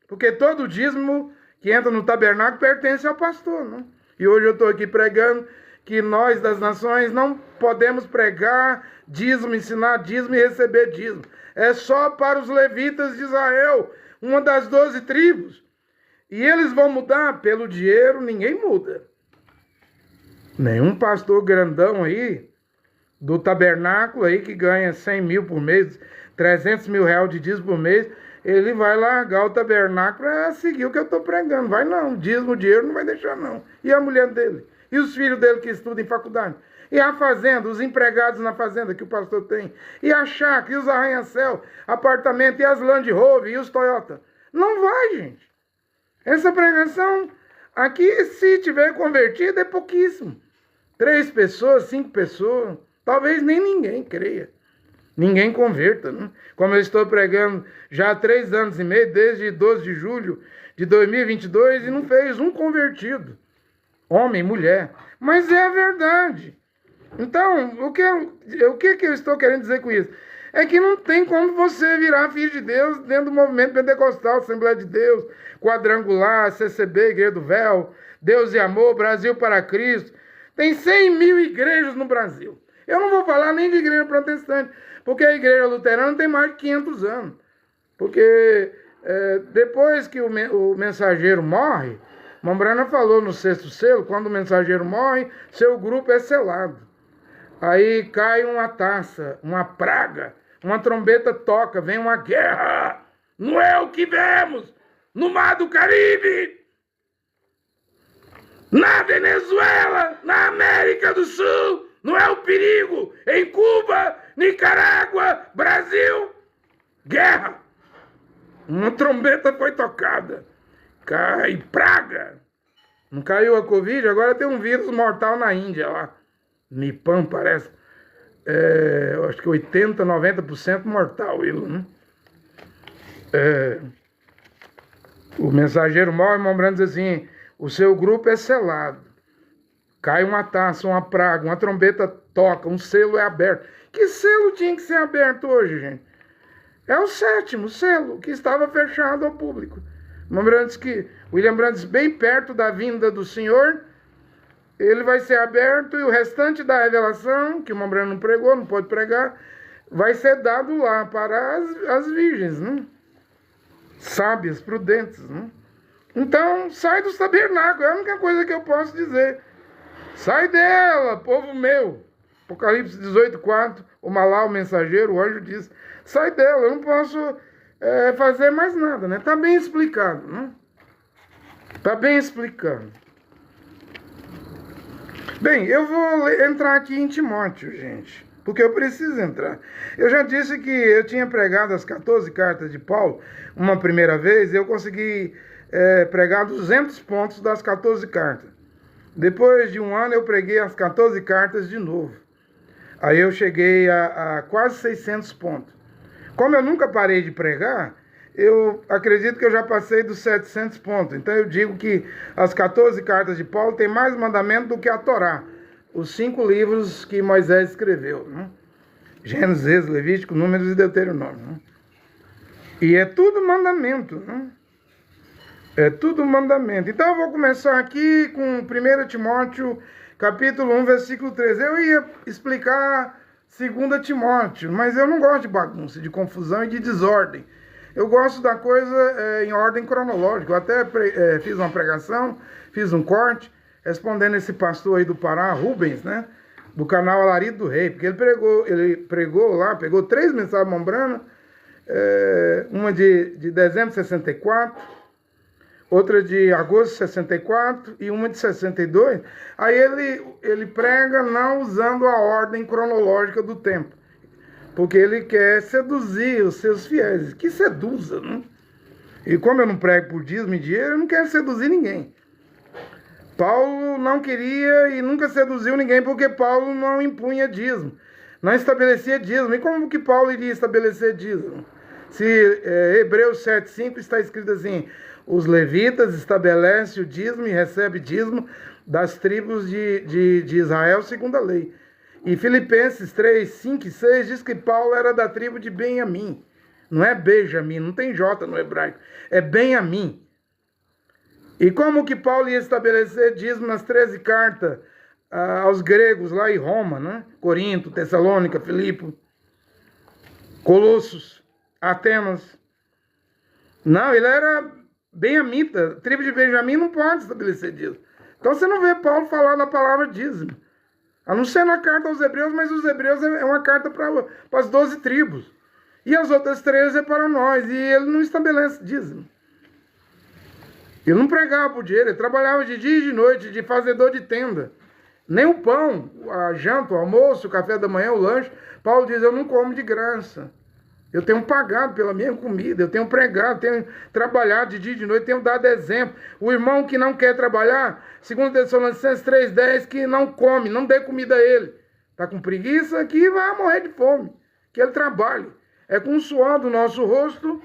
Porque todo dízimo que entra no tabernáculo pertence ao pastor, né? E hoje eu estou aqui pregando que nós das nações não podemos pregar dízimo, ensinar dízimo e receber dízimo. É só para os levitas de Israel, uma das 12 tribos. E eles vão mudar pelo dinheiro, ninguém muda. Nenhum pastor grandão aí, do tabernáculo aí, que ganha 100 mil por mês, 300 mil reais de dízimo por mês, ele vai largar o tabernáculo para seguir o que eu estou pregando. Vai não, dízimo, dinheiro não vai deixar não. E a mulher dele? E os filhos dele que estudam em faculdade? E a fazenda, os empregados na fazenda que o pastor tem? E a chácara, e os arranha-céu, apartamento, e as Land Rover, e os Toyota? Não vai, gente. Essa pregação aqui, se tiver convertido, é pouquíssimo. 3 pessoas, 5 pessoas, talvez nem ninguém creia. Ninguém converta, né? Como eu estou pregando já há 3 anos e meio, desde 12 de julho de 2022, e não fez um convertido. Homem, mulher. Mas é a verdade. Então, o que eu estou querendo dizer com isso? É que não tem como você virar filho de Deus dentro do movimento pentecostal, Assembleia de Deus, Quadrangular, CCB, Igreja do Véu, Deus e Amor, Brasil para Cristo. Tem 100 mil igrejas no Brasil. Eu não vou falar nem de igreja protestante, porque a igreja luterana tem mais de 500 anos. Porque depois que o mensageiro morre, Branham falou no 6º selo, quando o mensageiro morre, seu grupo é selado. Aí cai uma taça, uma praga, uma trombeta toca, vem uma guerra. Não é o que vemos no Mar do Caribe, na Venezuela, na América do Sul. Não é o perigo em Cuba, Nicarágua, Brasil. Guerra. Uma trombeta foi tocada. Cai praga. Não caiu a Covid, agora tem um vírus mortal na Índia lá. Nipam, parece. Eu acho que 80%, 90% mortal ele, né? O mensageiro mau, irmão Branham, diz assim: o seu grupo é selado. Cai uma taça, uma praga, uma trombeta toca, um selo é aberto. Que selo tinha que ser aberto hoje, gente? É o 7º selo, que estava fechado ao público. William Branham diz, bem perto da vinda do Senhor, ele vai ser aberto e o restante da revelação, que o irmão Branham não pregou, não pode pregar, vai ser dado lá para as virgens, né? Sábias, prudentes. Né? Então, sai dos tabernáculos, é a única coisa que eu posso dizer. Sai dela, povo meu. Apocalipse 18:4, o Malá, o mensageiro, o anjo diz, sai dela, eu não posso fazer mais nada, né? Tá bem explicado, né? Tá bem explicado. Bem, eu vou entrar aqui em Timóteo, gente, porque eu preciso entrar. Eu já disse que eu tinha pregado as 14 cartas de Paulo uma primeira vez, eu consegui pregar 200 pontos das 14 cartas. Depois de um ano eu preguei as 14 cartas de novo. Aí eu cheguei a quase 600 pontos. Como eu nunca parei de pregar, eu acredito que eu já passei dos 700 pontos. Então eu digo que as 14 cartas de Paulo têm mais mandamento do que a Torá. Os 5 livros que Moisés escreveu. Né? Gênesis, Levítico, Números e Deuteronômio. Né? E é tudo mandamento. Né? É tudo mandamento. Então eu vou começar aqui com 1 Timóteo, capítulo 1, versículo 13. Eu ia explicar 2 Timóteo, mas eu não gosto de bagunça, de confusão e de desordem. Eu gosto da coisa em ordem cronológica. Eu até fiz uma pregação, fiz um corte, respondendo esse pastor aí do Pará, Rubens, né? Do canal Alarido do Rei, porque ele pregou lá, pegou 3 mensagens Mombrana, uma de dezembro de 64, outra de agosto de 64 e uma de 62. Aí ele prega não usando a ordem cronológica do tempo, porque ele quer seduzir os seus fiéis, que seduza, né? E como eu não prego por dízimo e dinheiro, eu não quero seduzir ninguém. Paulo não queria e nunca seduziu ninguém, porque Paulo não impunha dízimo, não estabelecia dízimo. E como que Paulo iria estabelecer dízimo? Se Hebreus 7,5 está escrito assim: os levitas estabelecem o dízimo e recebem dízimo das tribos de Israel segundo a lei. E Filipenses 3, 5 e 6 diz que Paulo era da tribo de Benjamim. Não é Benjamim, não tem J no hebraico, é Benjamim. E como que Paulo ia estabelecer dízimo nas 13 cartas aos gregos lá em Roma, né? Corinto, Tessalônica, Filipe, Colossos, Atenas. Não, ele era benjamita. A tribo de Benjamim não pode estabelecer dízimo. Então você não vê Paulo falar da palavra dízimo. A não ser na carta aos Hebreus, mas os Hebreus é uma carta para as 12 tribos. E as outras 13 é para nós. E ele não estabelece dízimo. Ele não pregava por dinheiro, ele trabalhava de dia e de noite, de fazedor de tenda. Nem o pão, a janta, o almoço, o café da manhã, o lanche. Paulo diz, eu não como de graça. Eu tenho pagado pela minha comida, eu tenho pregado, tenho trabalhado de dia e de noite, tenho dado exemplo. O irmão que não quer trabalhar, segundo Tessalonicenses 3,10, que não come, não dê comida a ele. Está com preguiça, que vai morrer de fome. Que ele trabalhe. É com o suor do nosso rosto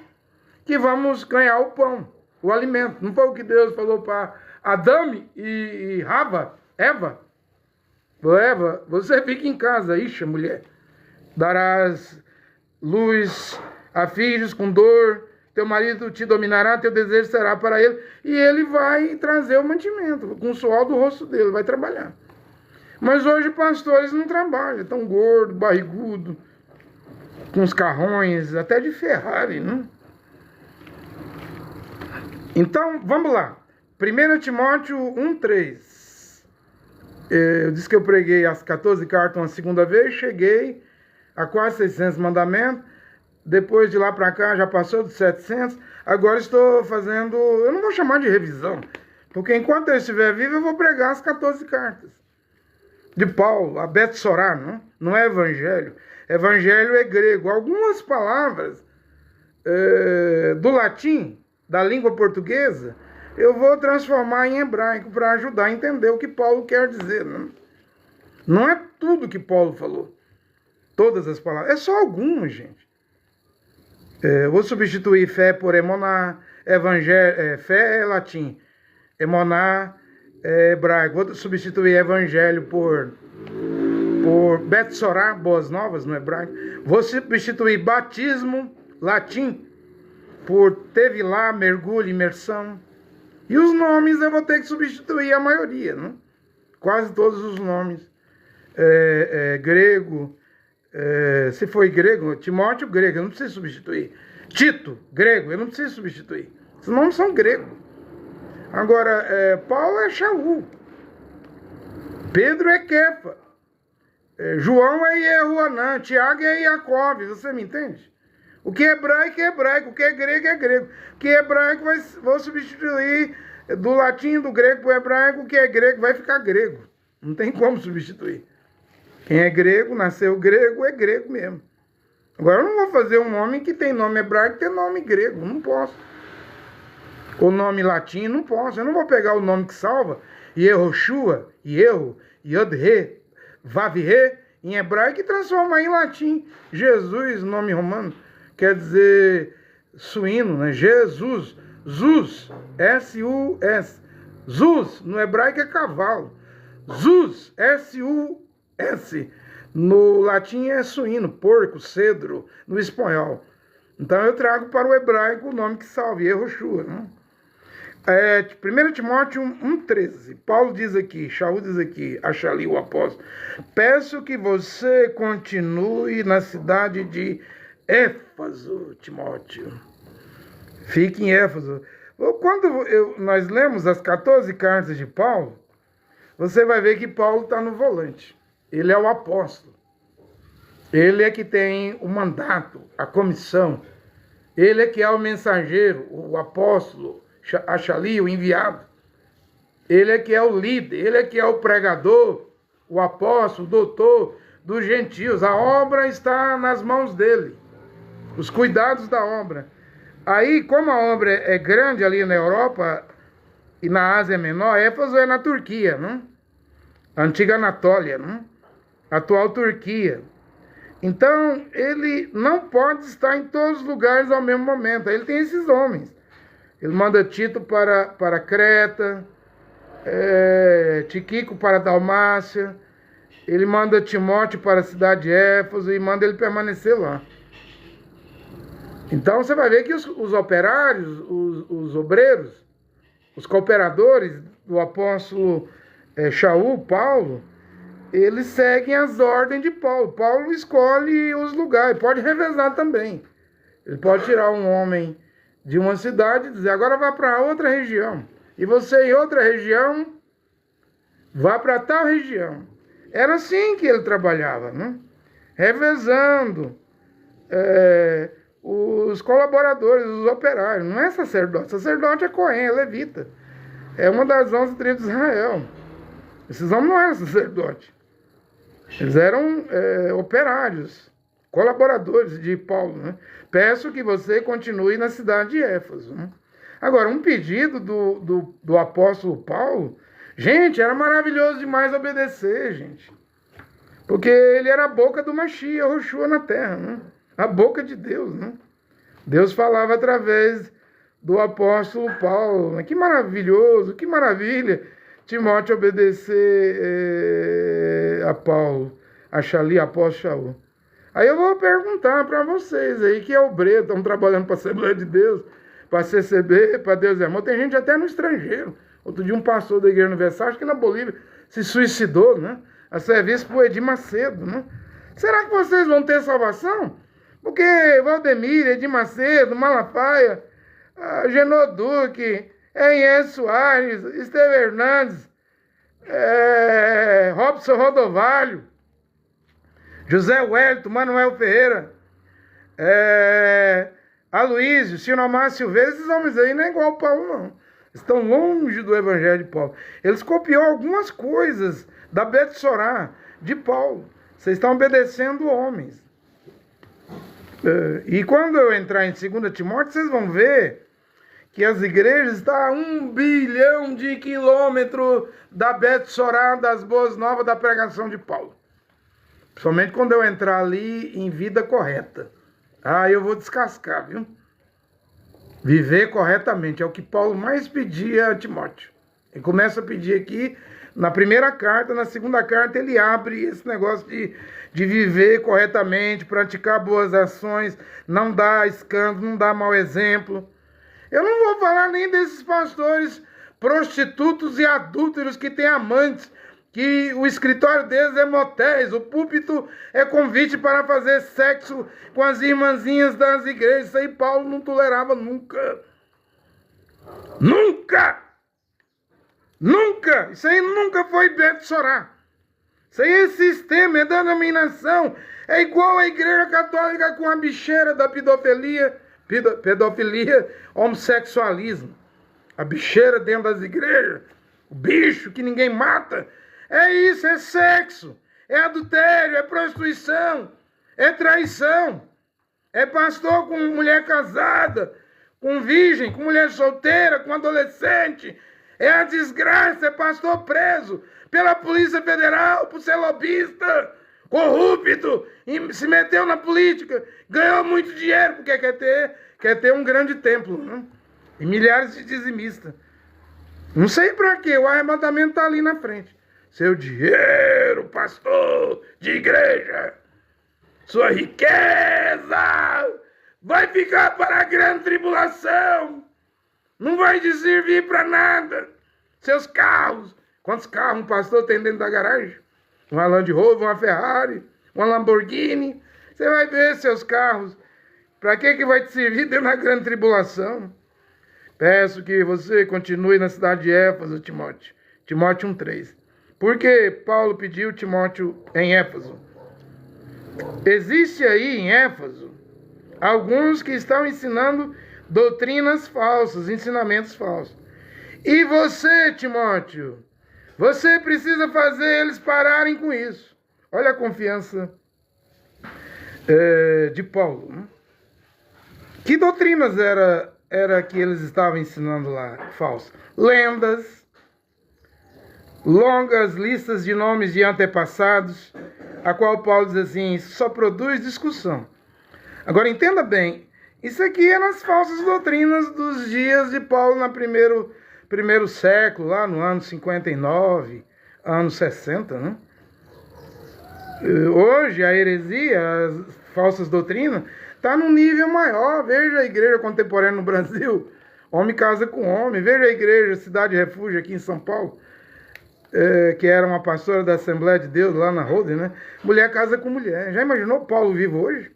que vamos ganhar o pão, o alimento. Não foi o que Deus falou para Adão e Eva? Eva, você fica em casa, ixa, mulher. Darás luz a filhos com dor, teu marido te dominará, teu desejo será para ele, e ele vai trazer o mantimento, com o suor do rosto dele, vai trabalhar. Mas hoje pastores não trabalham, estão gordos, barrigudo, com os carrões, até de Ferrari, né? Então, vamos lá. 1 Timóteo 1,3. Eu disse que eu preguei as 14 cartas uma segunda vez, cheguei a quase 600 mandamentos. Depois de lá para cá já passou dos 700. Agora estou fazendo, eu não vou chamar de revisão, porque enquanto eu estiver vivo eu vou pregar as 14 cartas de Paulo, a Bet Sorá, não é evangelho. Evangelho é grego. Algumas palavras do latim, da língua portuguesa, eu vou transformar em hebraico para ajudar a entender o que Paulo quer dizer. Não é tudo que Paulo falou. Todas as palavras. É só algumas, gente. Vou substituir fé por emoná, evangelho, fé é latim, emoná é hebraico. Vou substituir evangelho por betsorá, boas novas no hebraico. Vou substituir batismo, latim, por tevilá, mergulho, imersão. E os nomes eu vou ter que substituir a maioria, né? Quase todos os nomes. Grego, se foi grego, Timóteo, grego, eu não preciso substituir. Tito, grego, eu não preciso substituir. Os nomes são gregos. Agora, Paulo é Shaul. Pedro é Kefa. João é Ieruanã. Tiago é Jacob. Você me entende? O que é hebraico é hebraico. O que é grego é grego. O que é hebraico vou substituir do latim, do grego para o hebraico. O que é grego vai ficar grego. Não tem como substituir. Quem é grego, nasceu grego, é grego mesmo. Agora eu não vou fazer um nome que tem nome hebraico e tem nome grego. Não posso. O nome latim, não posso. Eu não vou pegar o nome que salva, Yehoshua, Yehu, Yod-He, Vav-He, em hebraico, e transformar em latim. Jesus, nome romano, quer dizer suíno, né? Jesus, Zuz, S-U-S. Zuz, no hebraico é cavalo. Zuz, S-U-S. No latim é suíno, porco, cedro, no espanhol. Então eu trago para o hebraico o nome que salva, Yehoshua, né? 1 Timóteo 1,13. Paulo diz aqui, Shaul diz aqui, Achali, o apóstolo: peço que você continue na cidade de Éfaso, Timóteo. Fique em Éfaso. Quando nós lemos as 14 cartas de Paulo, você vai ver que Paulo está no volante. Ele é o apóstolo. Ele é que tem o mandato, a comissão. Ele é que é o mensageiro, o apóstolo, Achali, o enviado. Ele é que é o líder, ele é que é o pregador, o apóstolo, o doutor dos gentios. A obra está nas mãos dele. Os cuidados da obra. Aí, como a obra é grande ali na Europa e na Ásia Menor, Éfaso é na Turquia, não? A antiga Anatólia, não? A atual Turquia. Então, ele não pode estar em todos os lugares ao mesmo momento. Ele tem esses homens. Ele manda Tito para Creta, Tiquico para Dalmácia, ele manda Timóteo para a cidade de Éfaso e manda ele permanecer lá. Então você vai ver que os operários, os obreiros, os cooperadores do apóstolo Shaul, Paulo, eles seguem as ordens de Paulo. Paulo escolhe os lugares, pode revezar também. Ele pode tirar um homem de uma cidade e dizer, agora vá para outra região. E você em outra região, vá para tal região. Era assim que ele trabalhava, né? Revezando os colaboradores, os operários. Não é sacerdote. Sacerdote é Cohen, é levita. É uma das 11 tribos de Israel. Esses homens não eram sacerdotes. Eles eram operários, colaboradores de Paulo, né? Peço que você continue na cidade de Éfaso, né? Agora, um pedido do apóstolo Paulo, gente, era maravilhoso demais obedecer, gente. Porque ele era a boca do Mashiach, Yehoshua na terra, né? A boca de Deus, né? Deus falava através do apóstolo Paulo. Que maravilhoso, que maravilha Timóteo obedecer a Paulo, a Achali, apóstolo Shaul. Aí eu vou perguntar para vocês aí, que é obreiro, estão trabalhando para a Assembleia de Deus, para a CCB, para Deus é Amor. Tem gente até no estrangeiro. Outro dia um pastor da Igreja Universal, acho que na Bolívia, se suicidou, né? A serviço para o Edir Macedo, né? Será que vocês vão ter salvação? Porque Valdemir, Edir Macedo, Malafaia, Genô Duque, Henrique Soares, Esteve Hernandes, Robson Rodovalho, José Wellington, Manuel Ferreira, Aloísio, Sinomar Silveira, esses homens aí não é igual ao Paulo, não. Estão longe do Evangelho de Paulo. Eles copiou algumas coisas da Betsorá de Paulo. Vocês estão obedecendo homens. E quando eu entrar em 2 Timóteo, vocês vão ver que as igrejas estão a 1 bilhão de quilômetros da Betsorá, das boas novas, da pregação de Paulo. Somente quando eu entrar ali em vida correta. Ah, eu vou descascar, viu? Viver corretamente é o que Paulo mais pedia a Timóteo. Ele começa a pedir aqui na primeira carta, na segunda carta ele abre esse negócio de viver corretamente, praticar boas ações, não dar escândalo, não dar mau exemplo. Eu não vou falar nem desses pastores prostitutos e adúlteros que têm amantes, que o escritório deles é motéis, o púlpito é convite para fazer sexo com as irmãzinhas das igrejas. Isso aí Paulo não tolerava nunca. Nunca! Nunca! Isso aí nunca foi Beto Sorá. Isso aí é sistema, é denominação. É igual a igreja católica com a bicheira da pedofilia, homossexualismo. A bicheira dentro das igrejas, o bicho que ninguém mata. É isso, é sexo, é adultério, é prostituição, é traição. É pastor com mulher casada, com virgem, com mulher solteira, com adolescente. É a desgraça, é pastor preso pela Polícia Federal por ser lobista, corrupto, e se meteu na política, ganhou muito dinheiro, porque quer ter um grande templo, né? E milhares de dizimistas. Não sei para quê, o arrebatamento está ali na frente. Seu dinheiro, pastor de igreja, sua riqueza vai ficar para a grande tribulação. Não vai te servir para nada. Seus carros. Quantos carros um pastor tem dentro da garagem? Uma Land Rover, uma Ferrari, uma Lamborghini. Você vai ver seus carros. Para que vai te servir dentro da grande tribulação? Peço que você continue na cidade de Éfeso, Timóteo. Timóteo 1,3. Por que Paulo pediu Timóteo em Éfeso? Existe aí em Éfeso alguns que estão ensinando doutrinas falsas, ensinamentos falsos. E você, Timóteo, você precisa fazer eles pararem com isso. Olha a confiança de Paulo. Né? Que doutrinas era que eles estavam ensinando lá? Falsas. Lendas, longas listas de nomes de antepassados, a qual Paulo diz assim, só produz discussão. Agora entenda bem, isso aqui é nas falsas doutrinas dos dias de Paulo no primeiro século, lá no ano 59, ano 60, né? Hoje a heresia, as falsas doutrinas, está num nível maior. Veja a igreja contemporânea no Brasil, homem casa com homem. Veja a igreja Cidade Refúgio aqui em São Paulo, que era uma pastora da Assembleia de Deus lá na Rode, né? Mulher casa com mulher. Já imaginou Paulo vivo hoje?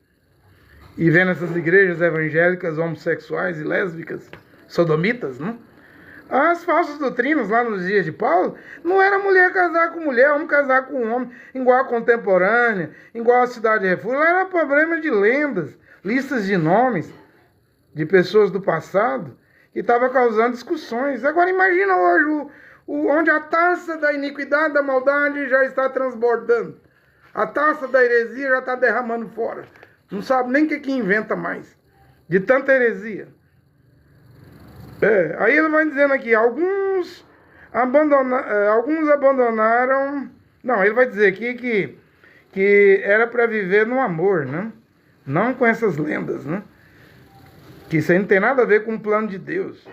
E vendo essas igrejas evangélicas, homossexuais e lésbicas, sodomitas, né? As falsas doutrinas lá nos dias de Paulo, não era mulher casar com mulher, homem casar com homem, igual a contemporânea, igual a Cidade Refúgio. Lá era problema de lendas, listas de nomes de pessoas do passado, que estava causando discussões. Agora imagina hoje onde a taça da iniquidade, da maldade já está transbordando. A taça da heresia já está derramando fora. Não sabe nem o que inventa mais. De tanta heresia. Aí ele vai dizendo aqui, alguns abandonaram... Não, ele vai dizer aqui que era para viver no amor, né? Não com essas lendas, né? Que isso aí não tem nada a ver com o plano de Deus.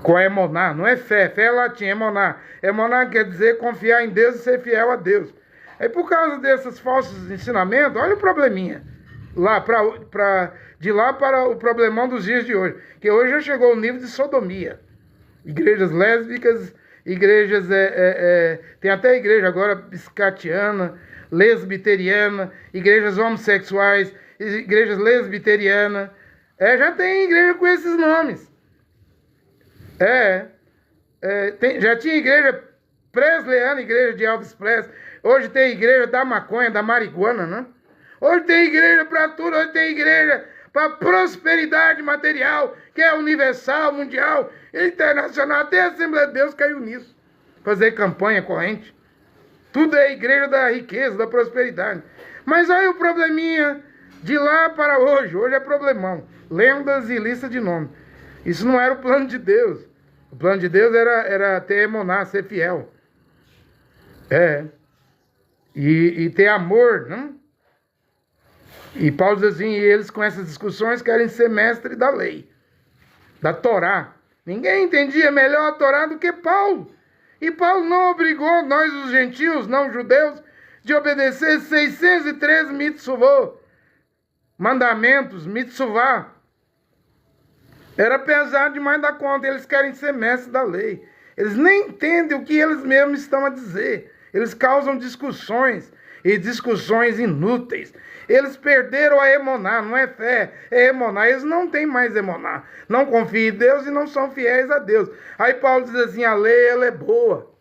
Com a emoná, não é fé. Fé é latim, emoná. Emoná quer dizer confiar em Deus e ser fiel a Deus. Aí por causa desses falsos ensinamentos, olha o probleminha. De lá para o problemão dos dias de hoje. Que hoje já chegou ao nível de sodomia. Igrejas lésbicas, igrejas... tem até igreja agora piscatiana, lesbiteriana, igrejas homossexuais, igrejas lesbiterianas. Já tem igreja com esses nomes. Já tinha igreja presleyana, igreja de Elvis Presley. Hoje tem igreja da maconha, da marihuana, né? Hoje tem igreja para tudo. Hoje tem igreja para prosperidade material, que é universal, mundial, internacional. Até a Assembleia de Deus caiu nisso. Fazer campanha corrente. Tudo é igreja da riqueza, da prosperidade. Mas olha o probleminha de lá para hoje. Hoje é problemão. Lendas e lista de nomes. Isso não era o plano de Deus. O plano de Deus era ter emoná, ser fiel. E ter amor, não? E Paulo diz assim, e eles com essas discussões querem ser mestre da lei, da Torá. Ninguém entendia melhor a Torá do que Paulo. E Paulo não obrigou nós, os gentios, não judeus, de obedecer 613 mitzvot, mandamentos, mitzvah. Era pesado demais da conta, eles querem ser mestres da lei. Eles nem entendem o que eles mesmos estão a dizer. Eles causam discussões, e discussões inúteis. Eles perderam a emuná, não é fé, é emuná. Eles não têm mais emuná. Não confiam em Deus e não são fiéis a Deus. Aí Paulo diz assim, a lei ela é boa.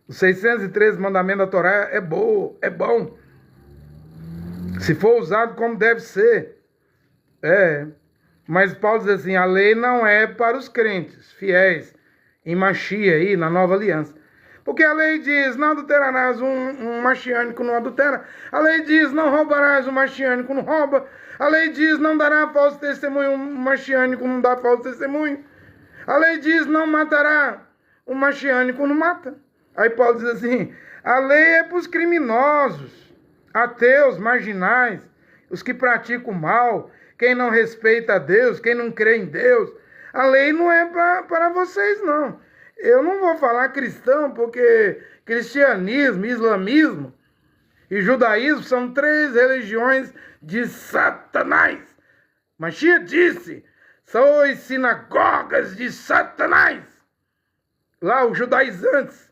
Os 613 mandamentos da Torá é boa, é bom. Se for usado como deve ser. Mas Paulo diz assim, a lei não é para os crentes fiéis em Machia aí, na nova aliança. Porque a lei diz, não adulterarás, um machiânico não adultera. A lei diz, não roubarás, um machiânico não rouba. A lei diz, não dará falso testemunho, um machiânico não dá falso testemunho. A lei diz, não matará, um machiânico não mata. Aí Paulo diz assim, a lei é para os criminosos, ateus, marginais, os que praticam o mal, quem não respeita a Deus, quem não crê em Deus. A lei não é para vocês, não. Eu não vou falar cristão, porque cristianismo, islamismo e judaísmo são 3 religiões de Satanás. Machia disse, são as sinagogas de Satanás. Lá, os judaizantes.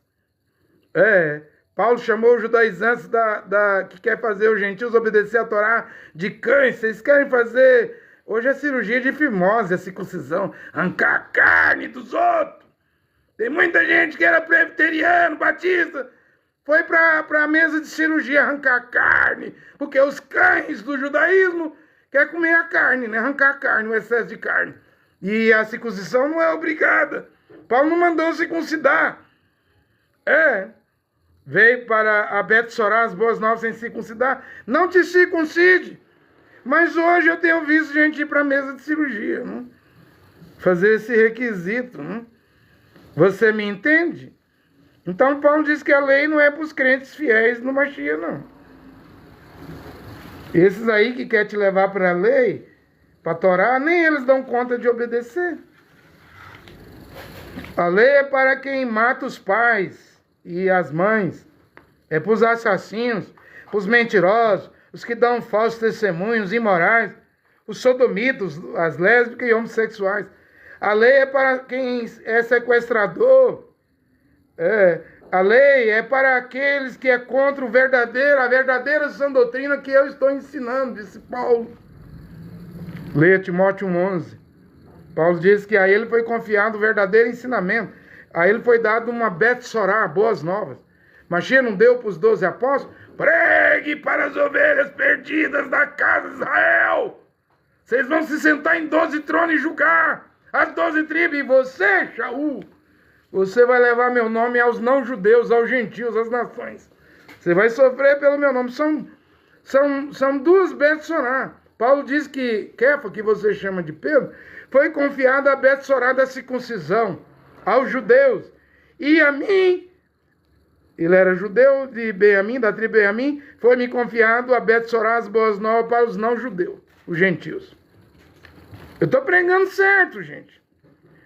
Paulo chamou os judaizantes que quer fazer os gentios obedecer a Torá de cães. Vocês querem fazer... Hoje é cirurgia de fimose, a circuncisão. Arrancar a carne dos outros. Tem muita gente que era presbiteriano, batista, foi para a mesa de cirurgia arrancar carne, porque os cães do judaísmo querem comer a carne, né? Arrancar a carne, o excesso de carne. E a circuncisão não é obrigada. Paulo não mandou circuncidar. Veio para a Bet-Sorá, as boas novas sem circuncidar. Não te circuncide. Mas hoje eu tenho visto gente ir para a mesa de cirurgia, né? Fazer esse requisito, né? Você me entende? Então Paulo diz que a lei não é para os crentes fiéis no Machia, não. Esses aí que querem te levar para a lei, para a Torá, nem eles dão conta de obedecer. A lei é para quem mata os pais e as mães. É para os assassinos, para os mentirosos, os que dão falsos testemunhos, imorais, os sodomitas, as lésbicas e homossexuais. A lei é para quem é sequestrador. A lei é para aqueles que é contra a verdadeira sã doutrina que eu estou ensinando, disse Paulo. Leia Timóteo 1:11. Paulo diz que a ele foi confiado o verdadeiro ensinamento. A ele foi dado uma Bet-Sorá, boas novas. Machia não deu para os 12 apóstolos? Pregue para as ovelhas perdidas da casa de Israel. Vocês vão se sentar em 12 tronos e julgar as 12 tribos, e você, Shaul, você vai levar meu nome aos não-judeus, aos gentios, às nações. Você vai sofrer pelo meu nome. São 2 Bet-Sorá. Paulo diz que Kefa, que você chama de Pedro, foi confiado a Bet-Sorá da circuncisão, aos judeus. E a mim, ele era judeu de Benjamim, da tribo Benjamim, foi-me confiado a Bet-Sorá, as boas novas para os não-judeus, os gentios. Eu estou pregando certo, gente.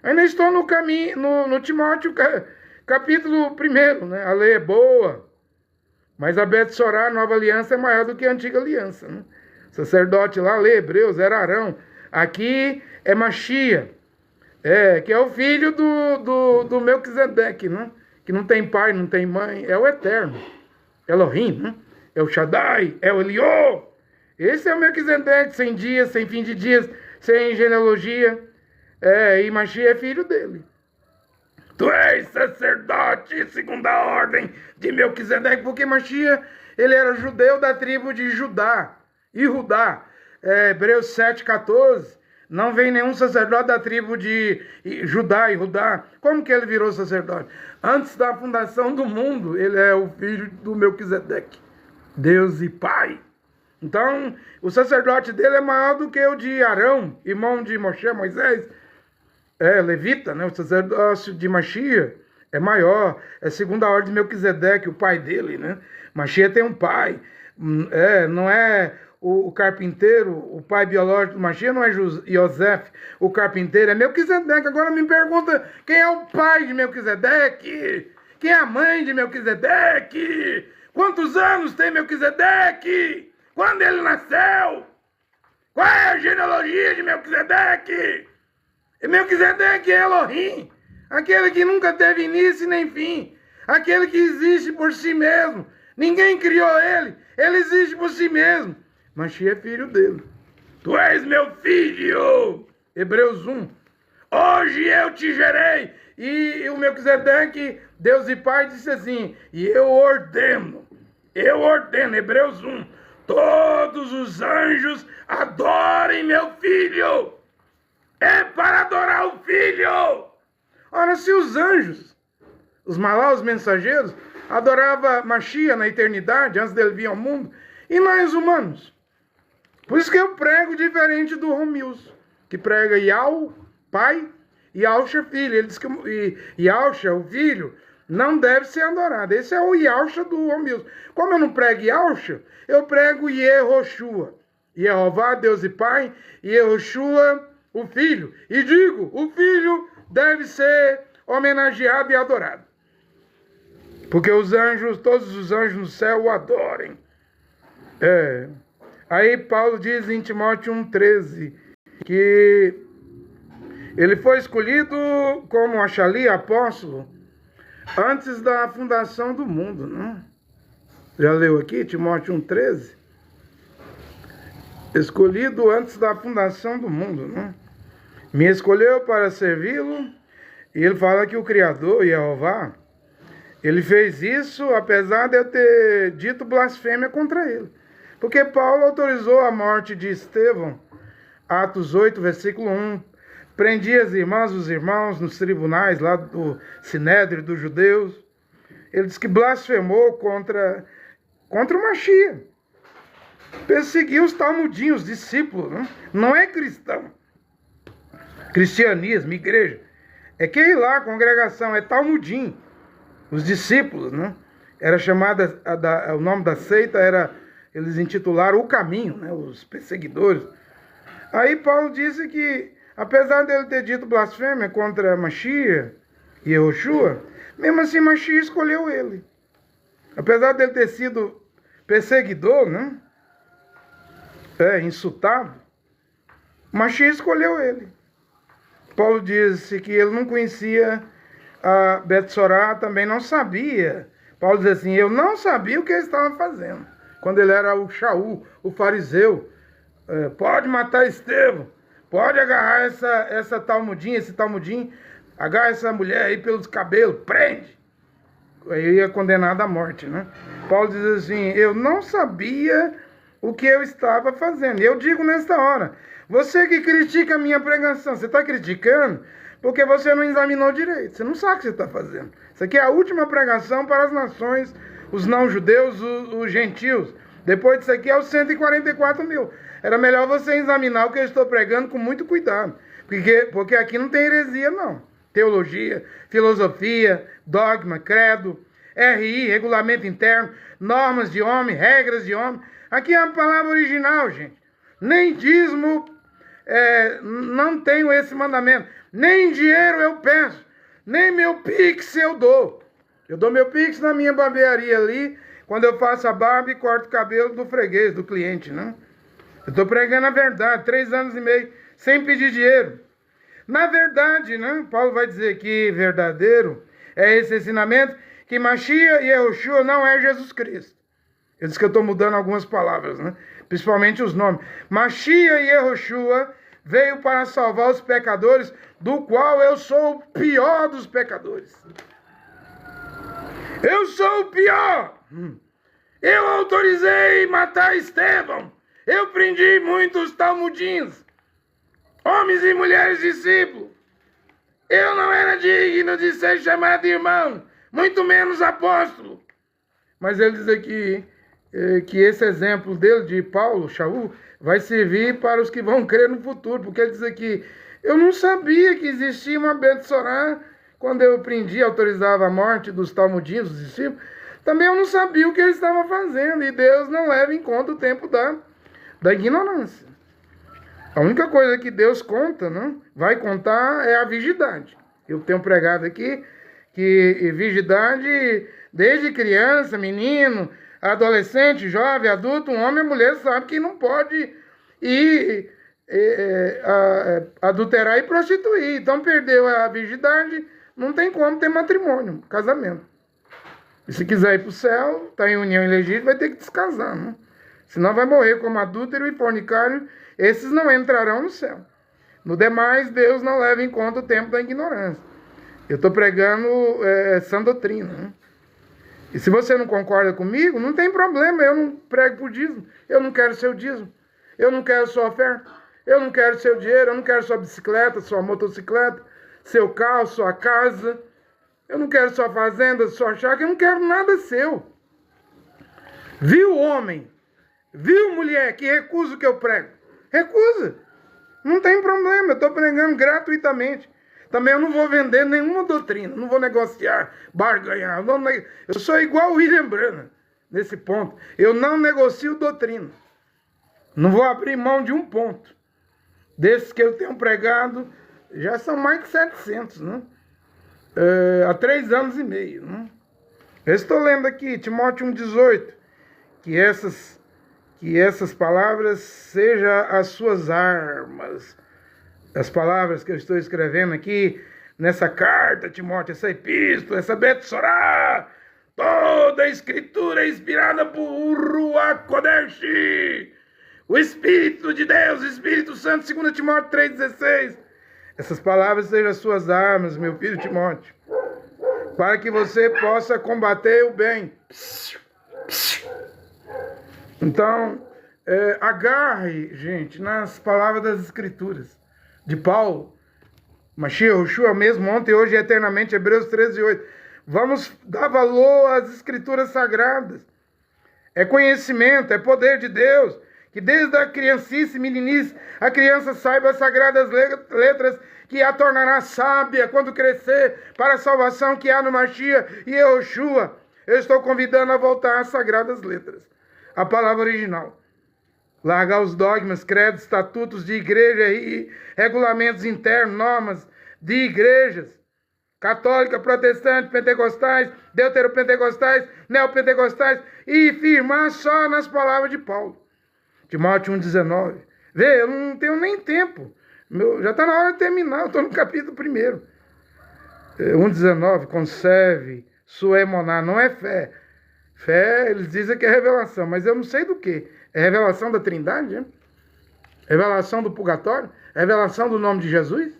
Ainda estou no caminho, no Timóteo, capítulo 1, né? A lei é boa, mas a Bet-Sorá, a nova aliança, é maior do que a antiga aliança, né? O sacerdote lá, lê Hebreus, era Arão. Aqui é Machia, que é o filho do Melquisedeque, né? Que não tem pai, não tem mãe, é o Eterno. Elohim, né? É o Shaddai, é o Eliô. Esse é o Melquisedeque, sem dias, sem fim de dias, sem genealogia, e Machia é filho dele. Tu és sacerdote segundo a ordem de Melquisedeque, porque Machia, ele era judeu da tribo de Judá e Rudá. Hebreus 7,14, não vem nenhum sacerdote da tribo de Judá e Rudá. Como que ele virou sacerdote? Antes da fundação do mundo, ele é o filho do Melquisedeque, Deus e Pai. Então, o sacerdote dele é maior do que o de Arão, irmão de Moisés, levita, né? O sacerdócio de Machia é maior, é segundo a ordem de Melquisedeque, o pai dele, né? Machia tem um pai, não é o carpinteiro, o pai biológico do Mashiach, não é Yosef, o carpinteiro, é Melquisedeque. Agora me pergunta quem é o pai de Melquisedeque? Quem é a mãe de Melquisedeque? Quantos anos tem Melquisedeque? Quando ele nasceu? Qual é a genealogia de Melquisedeque? E Melquisedeque é Elohim, aquele que nunca teve início nem fim, aquele que existe por si mesmo. Ninguém criou ele existe por si mesmo. Mashiach é filho dele. Tu és meu filho. Hebreus 1. Hoje eu te gerei. E o Melquisedeque, Deus e Pai, disse assim, e eu ordeno, Hebreus 1, todos os anjos adorem meu filho. É para adorar o filho. Ora, se os anjos, os malá, os mensageiros, adoravam Mashiach na eternidade, antes dele vir ao mundo, e nós humanos? Por isso que eu prego diferente do Romilson, que prega Yahweh, pai, e Yahusha, filho. Ele diz que Yahusha, o filho, não deve ser adorado. Esse é o Yahusha do Romilson. Como eu não prego Yahusha, eu prego Yehoshua. Yehová, Deus e Pai, Yehoshua, o filho. E digo, o filho deve ser homenageado e adorado. Porque os anjos, todos os anjos no céu o adorem. Aí Paulo diz em Timóteo 1,13 que ele foi escolhido como Achali, apóstolo, antes da fundação do mundo, não? Já leu aqui, Timóteo 1,13? Escolhido antes da fundação do mundo, não? Me escolheu para servi-lo, e ele fala que o Criador, Jeová, ele fez isso apesar de eu ter dito blasfêmia contra ele. Porque Paulo autorizou a morte de Estevão, Atos 8, versículo 1, prendia as irmãs, os irmãos nos tribunais lá do Sinédrio dos judeus. Ele diz que blasfemou contra o Mashiach. Perseguiu os talmudinhos, os discípulos. Não é cristão. Cristianismo, igreja. É que ir lá, a congregação, é talmudim. Os discípulos, né? Era chamada, o nome da seita era, eles intitularam o caminho, né? Os perseguidores. Aí Paulo disse que, apesar dele ter dito blasfêmia contra Mashiach e Yehoshua, mesmo assim Mashiach escolheu ele. Apesar dele ter sido perseguidor, né? Insultado, Mashiach escolheu ele. Paulo disse que ele não conhecia a Betsorá, também não sabia. Paulo diz assim, eu não sabia o que ele estava fazendo. Quando ele era o Shaul, o fariseu, pode matar Estevão, pode agarrar essa talmudinha, esse talmudim, agarra essa mulher aí pelos cabelos, prende. Aí ia condenado à morte, né? Paulo diz assim, eu não sabia o que eu estava fazendo. E eu digo nesta hora, você que critica a minha pregação, você está criticando porque você não examinou direito, você não sabe o que você está fazendo. Isso aqui é a última pregação para as nações, os não-judeus, os gentios. Depois disso aqui é os 144 mil. Era melhor você examinar o que eu estou pregando com muito cuidado, porque aqui não tem heresia, não. Teologia, filosofia, dogma, credo, RI, regulamento interno, normas de homem, regras de homem. Aqui é a palavra original, gente. Nem dízimo, não tenho esse mandamento. Nem dinheiro eu peço, nem meu pix eu dou. Eu dou meu pix na minha barbearia ali, quando eu faço a barba e corto o cabelo do freguês, do cliente, né? Eu estou pregando a verdade, 3 anos e meio, sem pedir dinheiro. Na verdade, né, Paulo vai dizer que verdadeiro é esse ensinamento, que Mashiach e Yehoshua não é Jesus Cristo. Eu disse que eu estou mudando algumas palavras, né? Principalmente os nomes. Mashiach e Yehoshua veio para salvar os pecadores, do qual eu sou o pior dos pecadores. Eu sou o pior. Eu autorizei matar Estevão. Eu prendi muitos talmudinhos, homens e mulheres discípulos. Eu não era digno de ser chamado irmão, muito menos apóstolo. Mas ele diz aqui que esse exemplo dele, de Paulo, Shaul, vai servir para os que vão crer no futuro. Porque ele diz aqui, eu não sabia que existia uma Betsorá quando eu prendi, autorizava a morte dos talmudinhos, dos discípulos. Também eu não sabia o que ele estava fazendo. E Deus não leva em conta o tempo da ignorância. A única coisa que Deus conta, né, vai contar é a virgindade. Eu tenho pregado aqui que virgindade, desde criança, menino, adolescente, jovem, adulto, um homem e mulher sabe que não pode ir adulterar e prostituir. Então perdeu a virgindade, não tem como ter matrimônio, casamento. E se quiser ir para o céu, está em união ilegítima, vai ter que descasar, né? Senão vai morrer como adúltero e fornicário, esses não entrarão no céu. No demais, Deus não leva em conta o tempo da ignorância. Eu estou pregando sã doutrina, né? E se você não concorda comigo, não tem problema, eu não prego por dízimo, eu não quero seu dízimo, eu não quero sua oferta, eu não quero seu dinheiro, eu não quero sua bicicleta, sua motocicleta, seu carro, sua casa, eu não quero sua fazenda, sua chácara, eu não quero nada seu. Viu, homem? Viu, mulher, que recusa o que eu prego? Recusa. Não tem problema, eu estou pregando gratuitamente. Também eu não vou vender nenhuma doutrina, não vou negociar, barganhar. Eu sou igual o William Branham nesse ponto. Eu não negocio doutrina. Não vou abrir mão de um ponto. Desses que eu tenho pregado, já são mais de 700, né? Há 3 anos e meio. Né? Eu estou lendo aqui, Timóteo 1,18, que essas palavras sejam as suas armas. As palavras que eu estou escrevendo aqui, nessa carta, Timóteo, essa epístola, essa Betsorá, toda a escritura é inspirada por Ruach Kodesh, o Espírito de Deus, o Espírito Santo, 2 Timóteo 3,16. Essas palavras sejam as suas armas, meu filho Timóteo, para que você possa combater o bem. Então, agarre, gente, nas palavras das escrituras. De Paulo, Mashiach, Yoshua mesmo, ontem, hoje e eternamente, Hebreus 13:8. Vamos dar valor às escrituras sagradas. É conhecimento, é poder de Deus, que desde a criancice, meninice, a criança saiba as sagradas letras, que a tornará sábia quando crescer, para a salvação que há no Mashiach e Yoshua. Eu estou convidando a voltar às sagradas letras, a palavra original. Largar os dogmas, credos, estatutos de igreja e regulamentos internos, normas de igrejas, católica, protestante, pentecostais, deuteropentecostais, neopentecostais, e firmar só nas palavras de Paulo. Timóteo 1,19. Vê, eu não tenho nem tempo. Já está na hora de terminar, eu estou no capítulo 1. 1,19. Conserve sua emuná, não é fé. Fé, eles dizem que é revelação, mas eu não sei do que. É revelação da Trindade? Né? Revelação do purgatório? Revelação do nome de Jesus?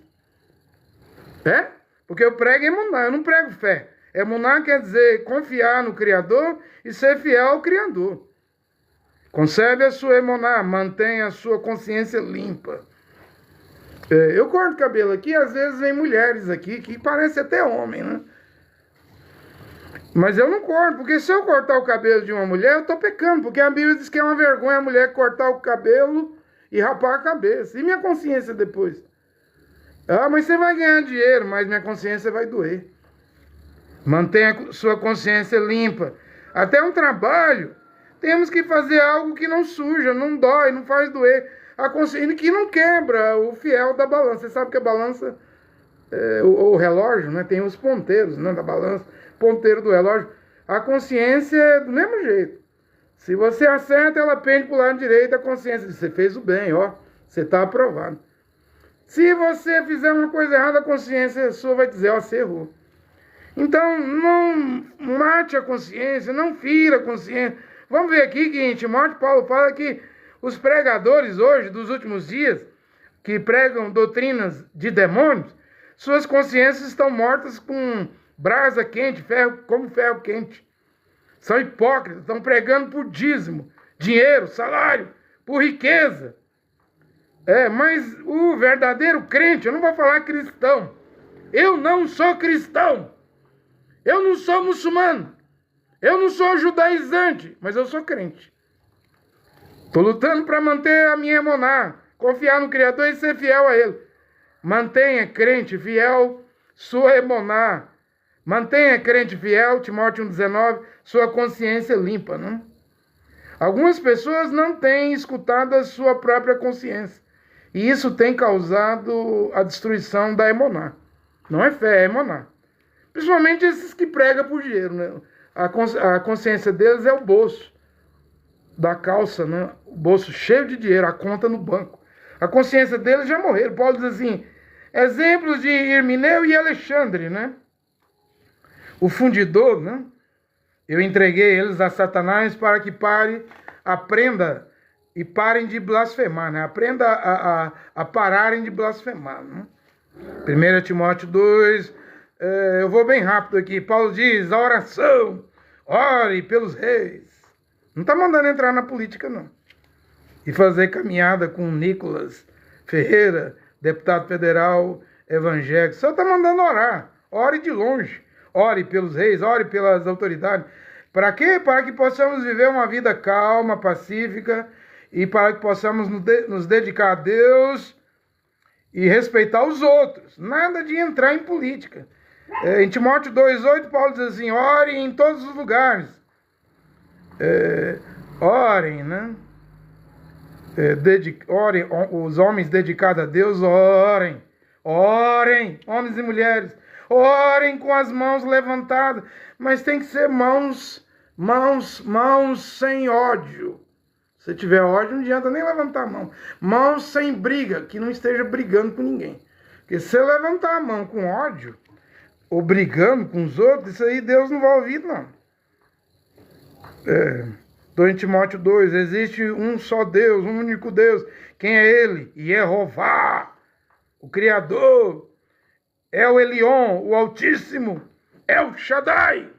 É? Porque eu prego emuná, eu não prego fé. Emuná quer dizer confiar no Criador e ser fiel ao Criador. Conserve a sua emuná, mantenha a sua consciência limpa. Eu corto cabelo aqui, às vezes vem mulheres aqui que parecem até homem, né? Mas eu não corto, porque se eu cortar o cabelo de uma mulher, eu estou pecando, porque a Bíblia diz que é uma vergonha a mulher cortar o cabelo e rapar a cabeça. E minha consciência depois? Ah, mas você vai ganhar dinheiro, mas minha consciência vai doer. Mantenha sua consciência limpa. Até um trabalho, temos que fazer algo que não suja, não dói, não faz doer. A consciência que não quebra o fiel da balança. Você sabe que a balança, o relógio, né, tem os ponteiros, né, da balança. Ponteiro do relógio, a consciência é do mesmo jeito. Se você acerta, ela pende para o lado direito, a consciência diz, você fez o bem, ó, você está aprovado. Se você fizer uma coisa errada, a consciência sua vai dizer, ó, você errou. Então, não mate a consciência, não fira a consciência. Vamos ver aqui que em Timóteo, Paulo fala que os pregadores hoje, dos últimos dias, que pregam doutrinas de demônios, suas consciências estão mortas com brasa quente, ferro quente. São hipócritas, estão pregando por dízimo, dinheiro, salário, por riqueza. Mas o verdadeiro crente, eu não vou falar cristão. Eu não sou cristão. Eu não sou muçulmano. Eu não sou judaizante, mas eu sou crente. Estou lutando para manter a minha emuná, confiar no Criador e ser fiel a Ele. Mantenha crente fiel sua emuná. Mantenha crente fiel, Timóteo 1,19, sua consciência limpa, não? Algumas pessoas não têm escutado a sua própria consciência. E isso tem causado a destruição da emuná. Não é fé, é emuná. Principalmente esses que pregam por dinheiro, né? A consciência deles é o bolso da calça, né? O bolso cheio de dinheiro, a conta no banco. A consciência deles já morreram. Paulo diz assim, exemplos de Irmineu e Alexandre, né? O fundidor, né? Eu entreguei eles a Satanás para que aprenda e parem de blasfemar, né? Aprenda a pararem de blasfemar, né? 1 Timóteo 2, eu vou bem rápido aqui. Paulo diz, a oração, ore pelos reis. Não está mandando entrar na política, não. E fazer caminhada com Nicolas Ferreira, deputado federal evangélico. Só está mandando orar. Ore de longe. Ore pelos reis, ore pelas autoridades. Para quê? Para que possamos viver uma vida calma, pacífica, e para que possamos nos dedicar a Deus e respeitar os outros. Nada de entrar em política. Em Timóteo 2,8, Paulo diz assim, orem em todos os lugares. Orem, né? Orem, os homens dedicados a Deus, orem. Orem, homens e mulheres. Orem com as mãos levantadas, mas tem que ser mãos sem ódio. Se tiver ódio, não adianta nem levantar a mão. Mãos sem briga, que não esteja brigando com ninguém. Porque se você levantar a mão com ódio, ou brigando com os outros, isso aí Deus não vai ouvir, não. 2 Timóteo 2, existe um só Deus, um único Deus. Quem é Ele? Jeová, o Criador. É o Elion, o Altíssimo, é o Shaddai,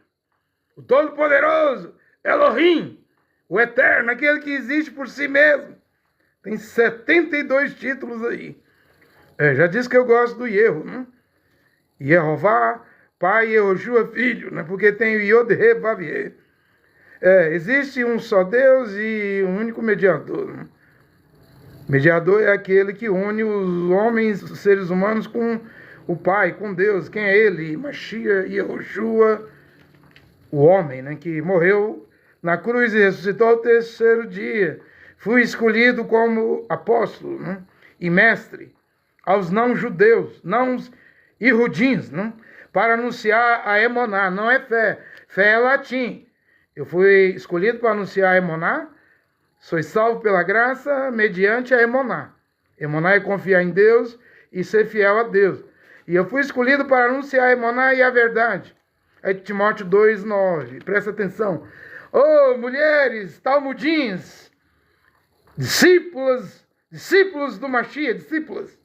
o Todo-Poderoso, Elohim, o Eterno, aquele que existe por si mesmo. Tem 72 títulos aí. Já disse que eu gosto do Yehu, né? Jeová, Pai, Yehoshua, Filho, né? Porque tem o Yod-He, Vav-He. Existe um só Deus e um único mediador, né? Mediador é aquele que une os homens, os seres humanos com o Pai, com Deus. Quem é Ele? Mashiach, Yehoshua, o homem, né, que morreu na cruz e ressuscitou ao terceiro dia. Fui escolhido como apóstolo, né, e mestre aos não-judeus, não-irudins, né, para anunciar a emuná. Não é fé, fé é latim. Eu fui escolhido para anunciar a emuná. Sou salvo pela graça mediante a emuná. Emuná é confiar em Deus e ser fiel a Deus. E eu fui escolhido para anunciar a emuná e a verdade. É Timóteo 2,9. Presta atenção. Mulheres, talmudins, discípulos do Mashiach, discípulas.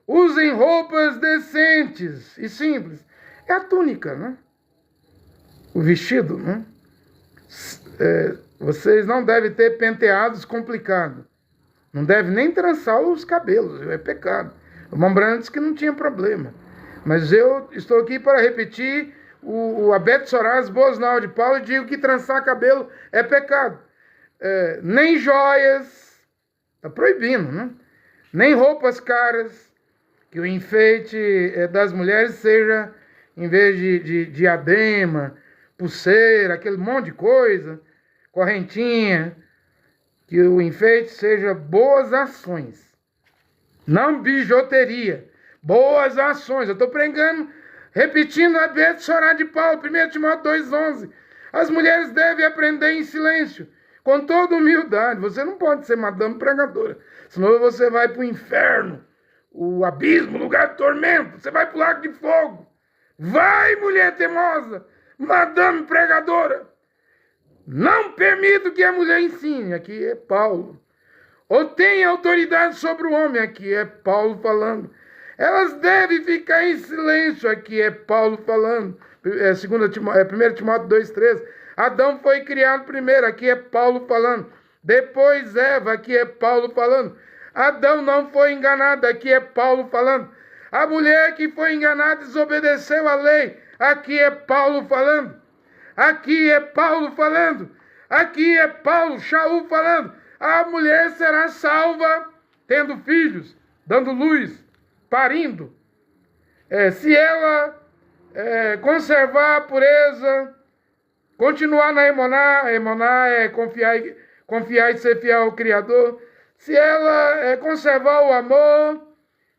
Usem roupas decentes e simples. É a túnica, né? O vestido, né? Vocês não devem ter penteados complicados. Não devem nem trançar os cabelos, é pecado. O Mambrano disse que não tinha problema. Mas eu estou aqui para repetir o Abete Sorá, as boas novas de Paulo, e digo que trançar cabelo é pecado. Nem joias, está proibindo, né? Nem roupas caras, que o enfeite das mulheres seja, em vez de diadema, pulseira, aquele monte de coisa, correntinha, que o enfeite seja boas ações, não bijuteria, boas ações. Eu estou pregando, repetindo a Abete Sorá de Paulo, 1 Timóteo 2,11. As mulheres devem aprender em silêncio, com toda humildade. Você não pode ser madame pregadora, senão você vai para o inferno, o abismo, o lugar de tormento, você vai para o lago de fogo. Vai, mulher teimosa, madame pregadora. Não permito que a mulher ensine, aqui é Paulo. Ou tenha autoridade sobre o homem, aqui é Paulo falando. Elas devem ficar em silêncio, aqui é Paulo falando. 1 Timóteo 2,13. Adão foi criado primeiro, aqui é Paulo falando. Depois Eva, aqui é Paulo falando. Adão não foi enganado, aqui é Paulo falando. A mulher que foi enganada desobedeceu a lei, aqui é Paulo falando. Aqui é Paulo falando. Aqui é Paulo, Shaul falando. A mulher será salva tendo filhos, dando luz, parindo. Se ela conservar a pureza continuar na Emuná. Emuná é confiar e ser fiel ao Criador. Se ela conservar o amor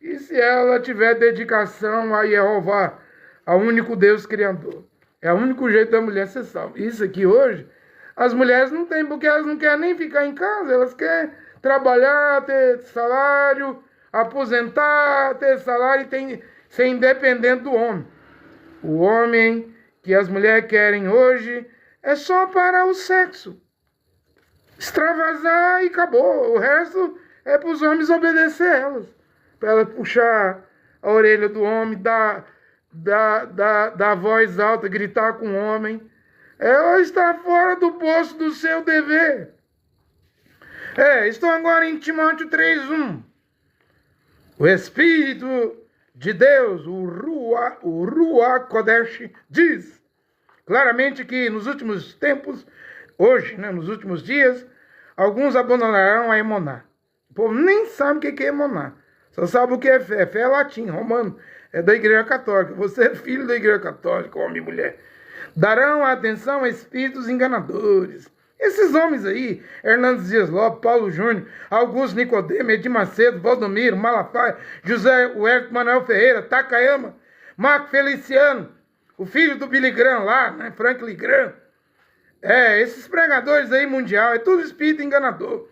e se ela tiver dedicação a Jeová, ao único Deus Criador. É o único jeito da mulher ser salva. Isso aqui hoje, as mulheres não têm, porque elas não querem nem ficar em casa, elas querem trabalhar, ter salário, aposentar, ter salário e ser independente do homem. O homem que as mulheres querem hoje é só para o sexo. Extravasar e acabou. O resto é para os homens obedecer elas. Para ela puxar a orelha do homem, dar voz alta, gritar com o homem. Ela está fora do posto do seu dever. Estou agora em Timóteo 3:1. O Espírito de Deus, o Ruach Kodesh, diz claramente que nos últimos tempos, hoje, nos últimos dias, alguns abandonarão a Emuná. O povo nem sabe o que é Emuná. Só sabe o que é fé. Fé é latim, romano. É da Igreja Católica. Você é filho da Igreja Católica, homem e mulher. Darão atenção a espíritos enganadores. Esses homens aí, Hernandes Dias Lopes, Paulo Júnior, Augusto Nicodemo, Edir Macedo, Valdomiro, Malafaia, José Huerto, Manuel Ferreira, Takayama, Marco Feliciano, o filho do Billy Graham lá, Franklin Graham. Esses pregadores aí mundial, é tudo espírito enganador,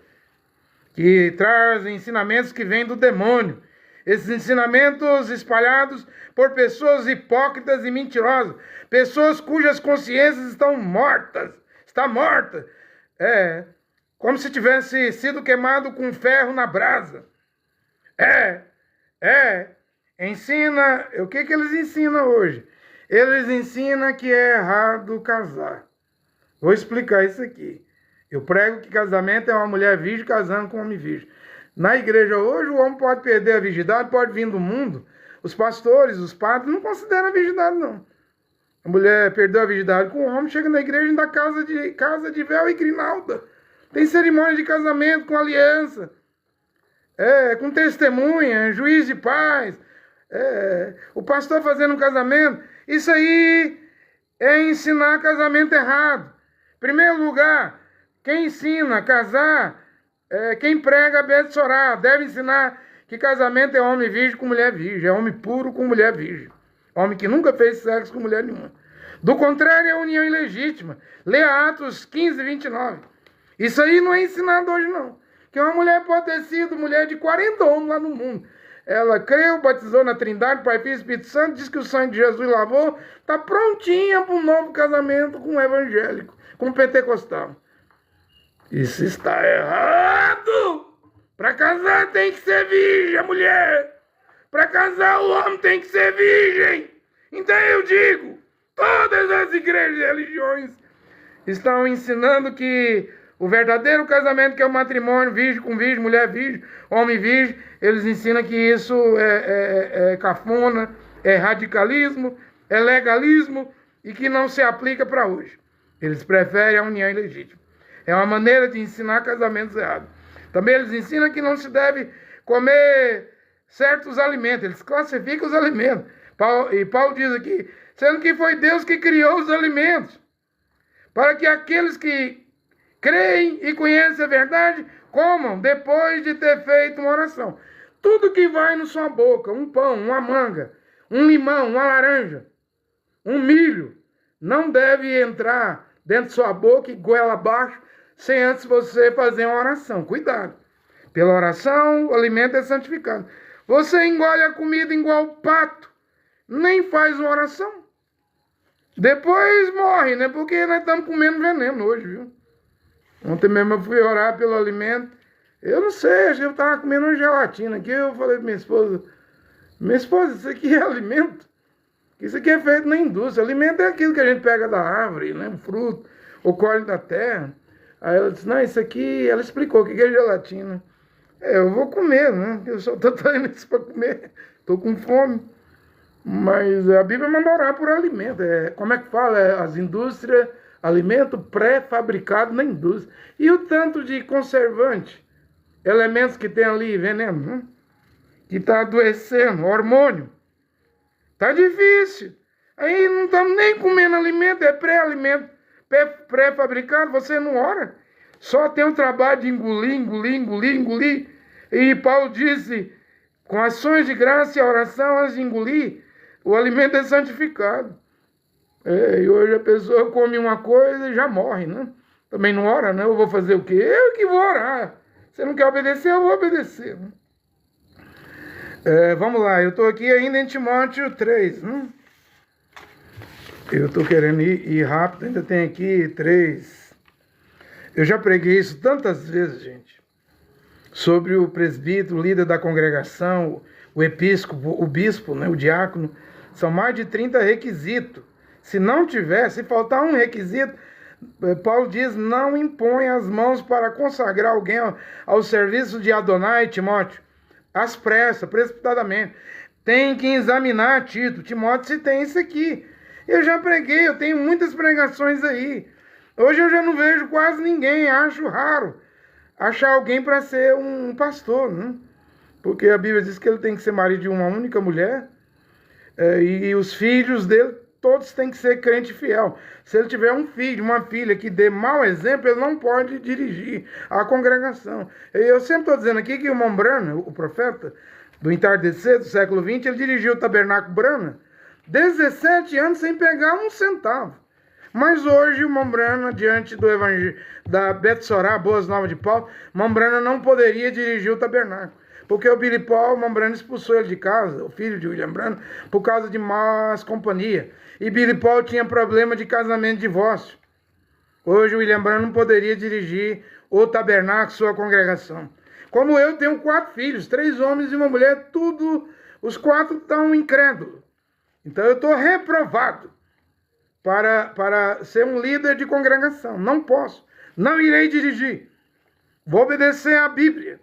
que trazem ensinamentos que vêm do demônio. Esses ensinamentos espalhados por pessoas hipócritas e mentirosas, pessoas cujas consciências estão mortas, está morta, como se tivesse sido queimado com ferro na brasa. Ensina, o que eles ensinam hoje? Eles ensinam que é errado casar. Vou explicar isso aqui. Eu prego que casamento é uma mulher virgem casando com um homem virgem. Na igreja hoje, o homem pode perder a virgindade, pode vir do mundo. Os pastores, os padres, não consideram a virgindade, não. A mulher perdeu a virgindade com o homem, chega na igreja e ainda casa de véu e grinalda. Tem cerimônia de casamento com aliança, com testemunha, juiz de paz, o pastor fazendo um casamento. Isso aí é ensinar casamento errado. Em primeiro lugar, quem ensina a casar, quem prega a Betsorá, deve ensinar que casamento é homem virgem com mulher virgem, é homem puro com mulher virgem. Homem que nunca fez sexo com mulher nenhuma. Do contrário, é união ilegítima. Leia Atos 15:29. Isso aí não é ensinado hoje, não. Que uma mulher pode ter sido mulher de 40 homens lá no mundo. Ela creu, batizou na Trindade, Pai, Filho e Espírito Santo, diz que o sangue de Jesus lavou, está prontinha para um novo casamento com um evangélico, com um pentecostal. Isso está errado! Para casar tem que ser virgem, a mulher. Para casar o homem tem que ser virgem. Então eu digo, todas as igrejas e religiões estão ensinando que o verdadeiro casamento, que é o matrimônio, virgem com virgem, mulher virgem, homem virgem, eles ensinam que isso é cafona, é radicalismo, é legalismo e que não se aplica para hoje. Eles preferem a união ilegítima. É uma maneira de ensinar casamentos errados. Também eles ensinam que não se deve comer certos alimentos. Eles classificam os alimentos. E Paulo diz aqui, sendo que foi Deus que criou os alimentos, para que aqueles que creem e conhecem a verdade comam depois de ter feito uma oração. Tudo que vai na sua boca, um pão, uma manga, um limão, uma laranja, um milho, não deve entrar dentro de sua boca e goela abaixo, sem antes você fazer uma oração. Cuidado. Pela oração, o alimento é santificado. Você engole a comida igual pato, nem faz uma oração. Depois morre, né? Porque nós estamos comendo veneno hoje, viu? Ontem mesmo eu fui orar pelo alimento. Eu não sei, acho que eu estava comendo uma gelatina aqui. Eu falei para minha esposa, isso aqui é alimento? Isso aqui é feito na indústria. Alimento é aquilo que a gente pega da árvore, né? O fruto, ou colhe da terra. Aí ela disse, não, isso aqui, ela explicou o que é gelatina. Eu vou comer, né? Eu só estou trazendo isso para comer. Estou com fome. Mas a Bíblia manda orar por alimento. Como é que fala? As indústrias, alimento pré-fabricado na indústria. E o tanto de conservante, elementos que tem ali, veneno, né? Que está adoecendo, hormônio. Está difícil. Aí não estamos nem comendo alimento, é pré-alimento. pré-fabricado, você não ora. Só tem o trabalho de engolir, engolir, engolir, engolir. E Paulo disse, com ações de graça e oração, antes de engolir, o alimento é santificado. E hoje a pessoa come uma coisa e já morre, né? Também não ora, né? Eu vou fazer o quê? Eu que vou orar. Você não quer obedecer, eu vou obedecer. Né? Vamos lá, eu estou aqui ainda em Timóteo 3. Né? Eu estou querendo ir rápido, ainda tem aqui 3. Eu já preguei isso tantas vezes, gente. Sobre o presbítero, o líder da congregação, o episcopo, o bispo, né, o diácono. São mais de 30 requisitos. Se não tiver, se faltar um requisito, Paulo diz, não impõe as mãos para consagrar alguém ao serviço de Adonai, Timóteo. Às pressas, precipitadamente. Tem que examinar, Tito. Timóteo, se tem isso aqui. Eu já preguei, eu tenho muitas pregações aí. Hoje eu já não vejo quase ninguém, acho raro achar alguém para ser um pastor, né? Porque a Bíblia diz que ele tem que ser marido de uma única mulher, e os filhos dele, todos têm que ser crente fiel. Se ele tiver um filho, uma filha que dê mau exemplo, ele não pode dirigir a congregação. Eu sempre estou dizendo aqui que o irmão Branham, o profeta do entardecer do século XX, ele dirigiu o tabernáculo Branham 17 anos sem pegar um centavo. Mas hoje o irmão Branham, diante do evangelho da Bet Sorá, Boas Novas de Paulo, o irmão Branham não poderia dirigir o tabernáculo. Porque o Billy Paul, o irmão Branham expulsou ele de casa, o filho de William Branham, por causa de más companhias. E Billy Paul tinha problema de casamento e divórcio. Hoje o William Branham não poderia dirigir o tabernáculo, sua congregação. Como eu tenho 4 filhos, 3 homens e uma mulher, os 4 estão incrédulos. Então eu estou reprovado para ser um líder de congregação. Não posso. Não irei dirigir. Vou obedecer à Bíblia.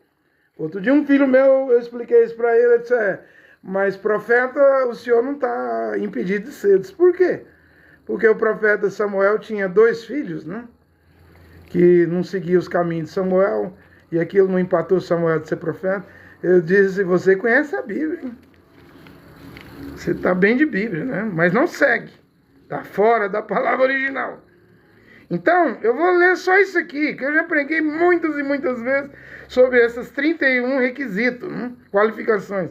Outro dia um filho meu, eu expliquei isso para ele, ele disse, mas profeta, o senhor não está impedido de ser. Eu disse, por quê? Porque o profeta Samuel tinha 2 filhos, né? Que não seguiam os caminhos de Samuel, e aquilo não empatou Samuel de ser profeta. Eu disse, você conhece a Bíblia, hein? Você está bem de Bíblia, né? Mas não segue. Está fora da palavra original. Então, eu vou ler só isso aqui, que eu já preguei muitas e muitas vezes sobre esses 31 requisitos, né? Qualificações.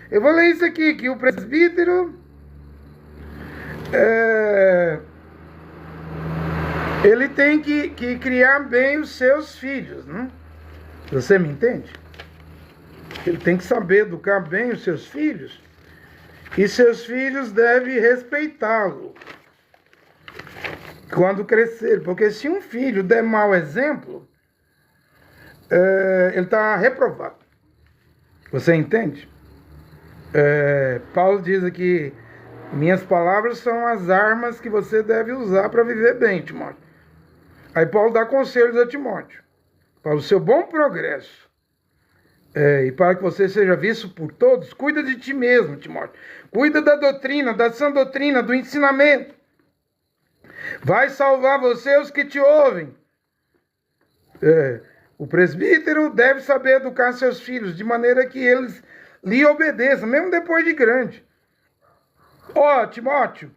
Eu vou ler isso aqui, que o presbítero ele tem que criar bem os seus filhos, né? Você me entende? Ele tem que saber educar bem os seus filhos. E seus filhos devem respeitá-lo quando crescer. Porque se um filho der mau exemplo, ele está reprovado. Você entende? Paulo diz aqui, minhas palavras são as armas que você deve usar para viver bem, Timóteo. Aí Paulo dá conselhos a Timóteo, para o seu bom progresso. E para que você seja visto por todos, cuida de ti mesmo, Timóteo. Cuida da doutrina, da sã doutrina, do ensinamento. Vai salvar você os que te ouvem. O presbítero deve saber educar seus filhos, de maneira que eles lhe obedeçam, mesmo depois de grande. Timóteo,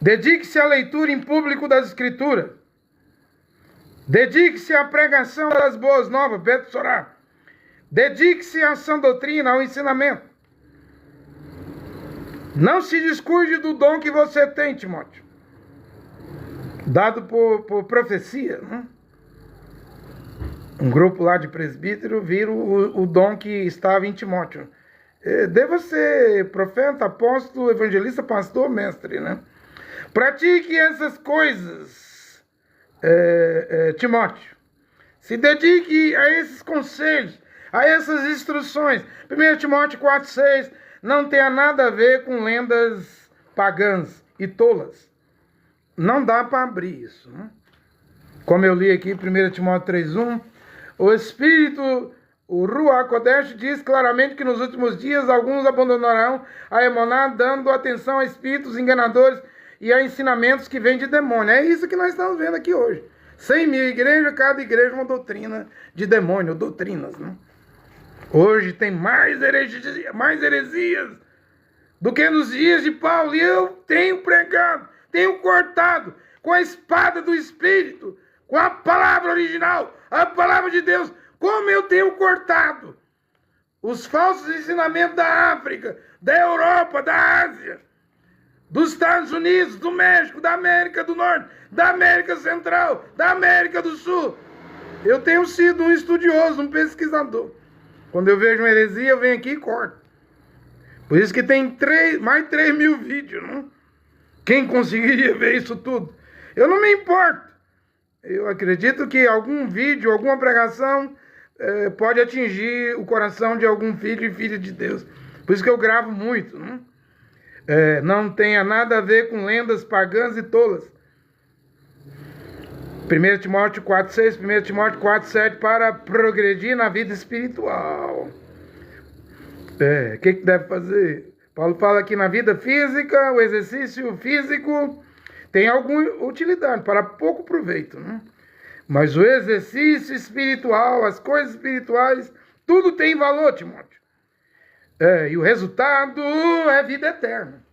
dedique-se à leitura em público das Escrituras. Dedique-se à pregação das boas novas, Bet Sorá. Dedique-se à sã doutrina, ao ensinamento. Não se descuide do dom que você tem, Timóteo. Dado por profecia, né? Um grupo lá de presbítero viram o dom que estava em Timóteo. Deva ser profeta, apóstolo, evangelista, pastor, mestre, né? Pratique essas coisas, Timóteo. Se dedique a esses conselhos, a essas instruções. 1 Timóteo 4,6 não tem nada a ver com lendas pagãs e tolas. Não dá para abrir isso, né? Como eu li aqui, 1 Timóteo 3,1, o Espírito, o Ruach Kodesh, diz claramente que nos últimos dias alguns abandonarão a Emuná, dando atenção a espíritos enganadores e a ensinamentos que vêm de demônio. É isso que nós estamos vendo aqui hoje. 100 mil igrejas, cada igreja uma doutrina de demônio, doutrinas, né? Hoje tem mais heresias do que nos dias de Paulo. E eu tenho pregado, tenho cortado com a espada do Espírito, com a palavra original, a palavra de Deus, como eu tenho cortado os falsos ensinamentos da África, da Europa, da Ásia, dos Estados Unidos, do México, da América do Norte, da América Central, da América do Sul. Eu tenho sido um estudioso, um pesquisador. Quando eu vejo uma heresia, eu venho aqui e corto. Por isso que tem mais de 3 mil vídeos, não? Quem conseguiria ver isso tudo? Eu não me importo. Eu acredito que algum vídeo, alguma pregação pode atingir o coração de algum filho e filha de Deus. Por isso que eu gravo muito, não? Não tenha nada a ver com lendas pagãs e tolas. 1 Timóteo 4,6, 1 Timóteo 4,7, para progredir na vida espiritual. O que deve fazer? Paulo fala que na vida física, o exercício físico tem alguma utilidade, para pouco proveito, né? Mas o exercício espiritual, as coisas espirituais, tudo tem valor, Timóteo. E o resultado é vida eterna.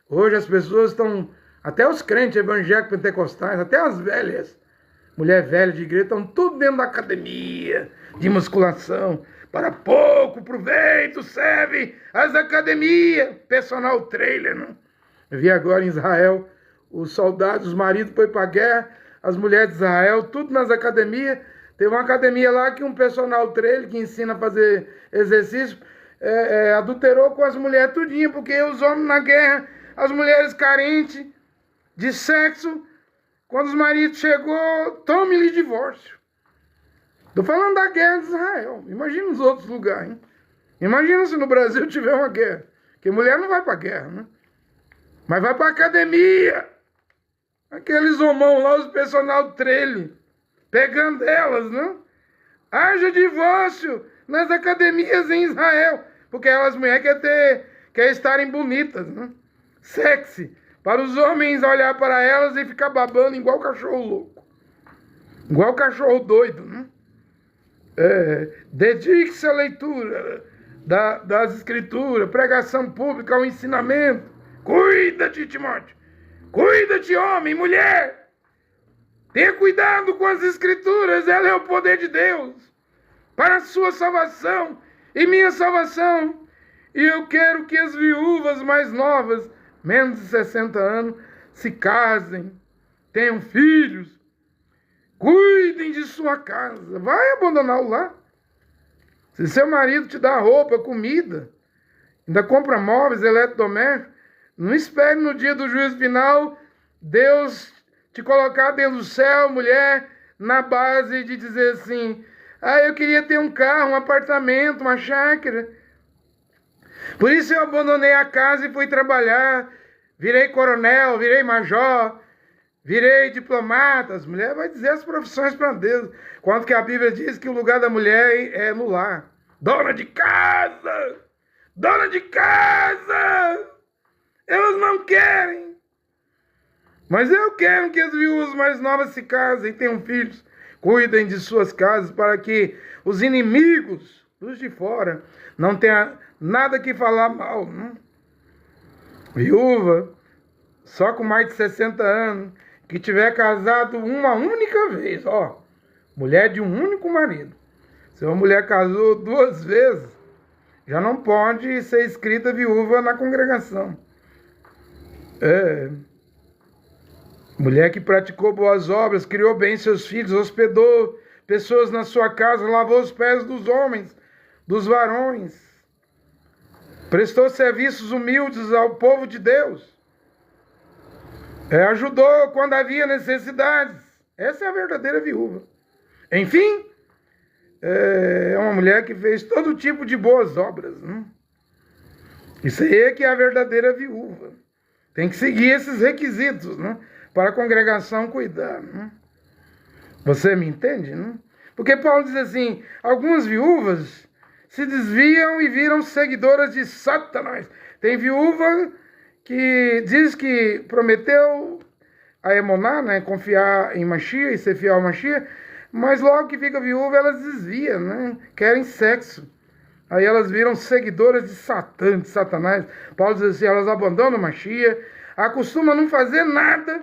Hoje as pessoas estão, até os crentes evangélicos pentecostais, até as velhas, mulher velha de igreja, estão tudo dentro da academia de musculação. Para pouco proveito serve as academias, personal trailer, não? Eu vi agora em Israel, os soldados, os maridos foram para a guerra, as mulheres de Israel, tudo nas academias. Tem uma academia lá que um personal trailer que ensina a fazer exercício, adulterou com as mulheres tudinho, porque os homens na guerra, as mulheres carentes de sexo, quando os maridos chegou, tome-lhe divórcio. Estou falando da guerra de Israel. Imagina os outros lugares, hein? Imagina se no Brasil tiver uma guerra. Porque mulher não vai para a guerra, né? Mas vai para a academia. Aqueles homão lá, os personal trailer, pegando elas, né? Haja divórcio nas academias em Israel. Porque elas mulheres querem estarem bonitas, né? Sexy. Para os homens olhar para elas e ficar babando igual cachorro louco. Igual cachorro doido, né? Dedique-se à leitura das escrituras, pregação pública, ao ensinamento. Cuida-te, Timóteo. Cuida-te, homem, mulher. Tenha cuidado com as escrituras, ela é o poder de Deus para a sua salvação e minha salvação. E eu quero que as viúvas mais novas, menos de 60 anos, se casem, tenham filhos, cuidem de sua casa. Vai abandonar o lar. Se seu marido te dá roupa, comida, ainda compra móveis, eletrodomésticos, não espere no dia do juízo final Deus te colocar dentro do céu, mulher, na base de dizer assim: eu queria ter um carro, um apartamento, uma chácara. Por isso eu abandonei a casa e fui trabalhar. Virei coronel, virei major, virei diplomata. As mulheres vão dizer as profissões para Deus. Quanto que a Bíblia diz que o lugar da mulher é no lar. Dona de casa! Dona de casa! Elas não querem. Mas eu quero que as viúvas mais novas se casem, tenham filhos, cuidem de suas casas, para que os inimigos, os de fora, não tenham nada que falar mal, não? Viúva, só com mais de 60 anos, que tiver casado uma única vez, mulher de um único marido. Se uma mulher casou 2 vezes, já não pode ser escrita viúva na congregação. Mulher que praticou boas obras, criou bem seus filhos, hospedou pessoas na sua casa, lavou os pés dos homens, dos varões, prestou serviços humildes ao povo de Deus, ajudou quando havia necessidades. Essa é a verdadeira viúva. Enfim, é uma mulher que fez todo tipo de boas obras, né? Isso aí é que é a verdadeira viúva. Tem que seguir esses requisitos, né, para a congregação cuidar, né? Você me entende, né? Porque Paulo diz assim: algumas viúvas se desviam e viram seguidoras de Satanás. Tem viúva que diz que prometeu a Emuná, né, confiar em Mashiach e ser fiel a Mashiach, mas logo que fica viúva elas desviam, né? Querem sexo. Aí elas viram seguidoras de Satã, de Satanás. Paulo diz assim: elas abandonam Mashiach, acostumam a não fazer nada,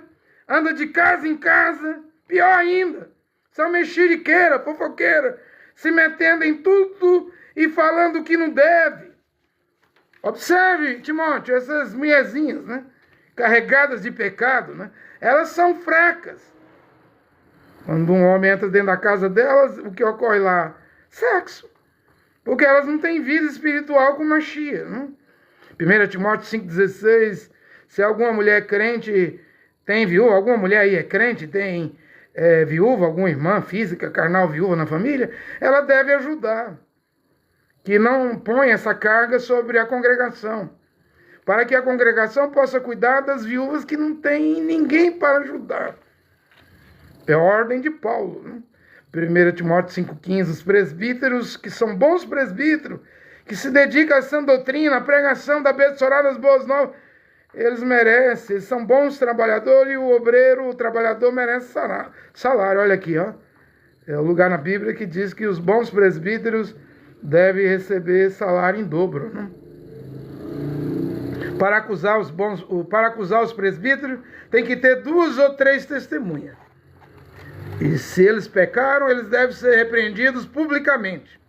anda de casa em casa, pior ainda, são mexeriqueira, fofoqueira, se metendo em tudo e falando o que não deve. Observe, Timóteo, essas mulherzinhas, né, carregadas de pecado, né, elas são fracas. Quando um homem entra dentro da casa delas, o que ocorre lá? Sexo. Porque elas não têm vida espiritual como a Chia, né? 1 Timóteo 5,16, se alguma mulher crente tem viúva, alguma mulher aí é crente, tem viúva, alguma irmã física, carnal, viúva na família, ela deve ajudar. Que não põe essa carga sobre a congregação. Para que a congregação possa cuidar das viúvas que não tem ninguém para ajudar. É a ordem de Paulo, né? 1 Timóteo 5,15, os presbíteros, que são bons presbíteros, que se dedicam à sã doutrina, à pregação da abençoada das boas novas, eles merecem, eles são bons trabalhadores, e o obreiro, o trabalhador, merece salário. Olha aqui, ó. É o lugar na Bíblia que diz que os bons presbíteros devem receber salário em dobro, né? Para acusar os presbíteros, tem que ter 2 ou 3 testemunhas. E se eles pecaram, eles devem ser repreendidos publicamente.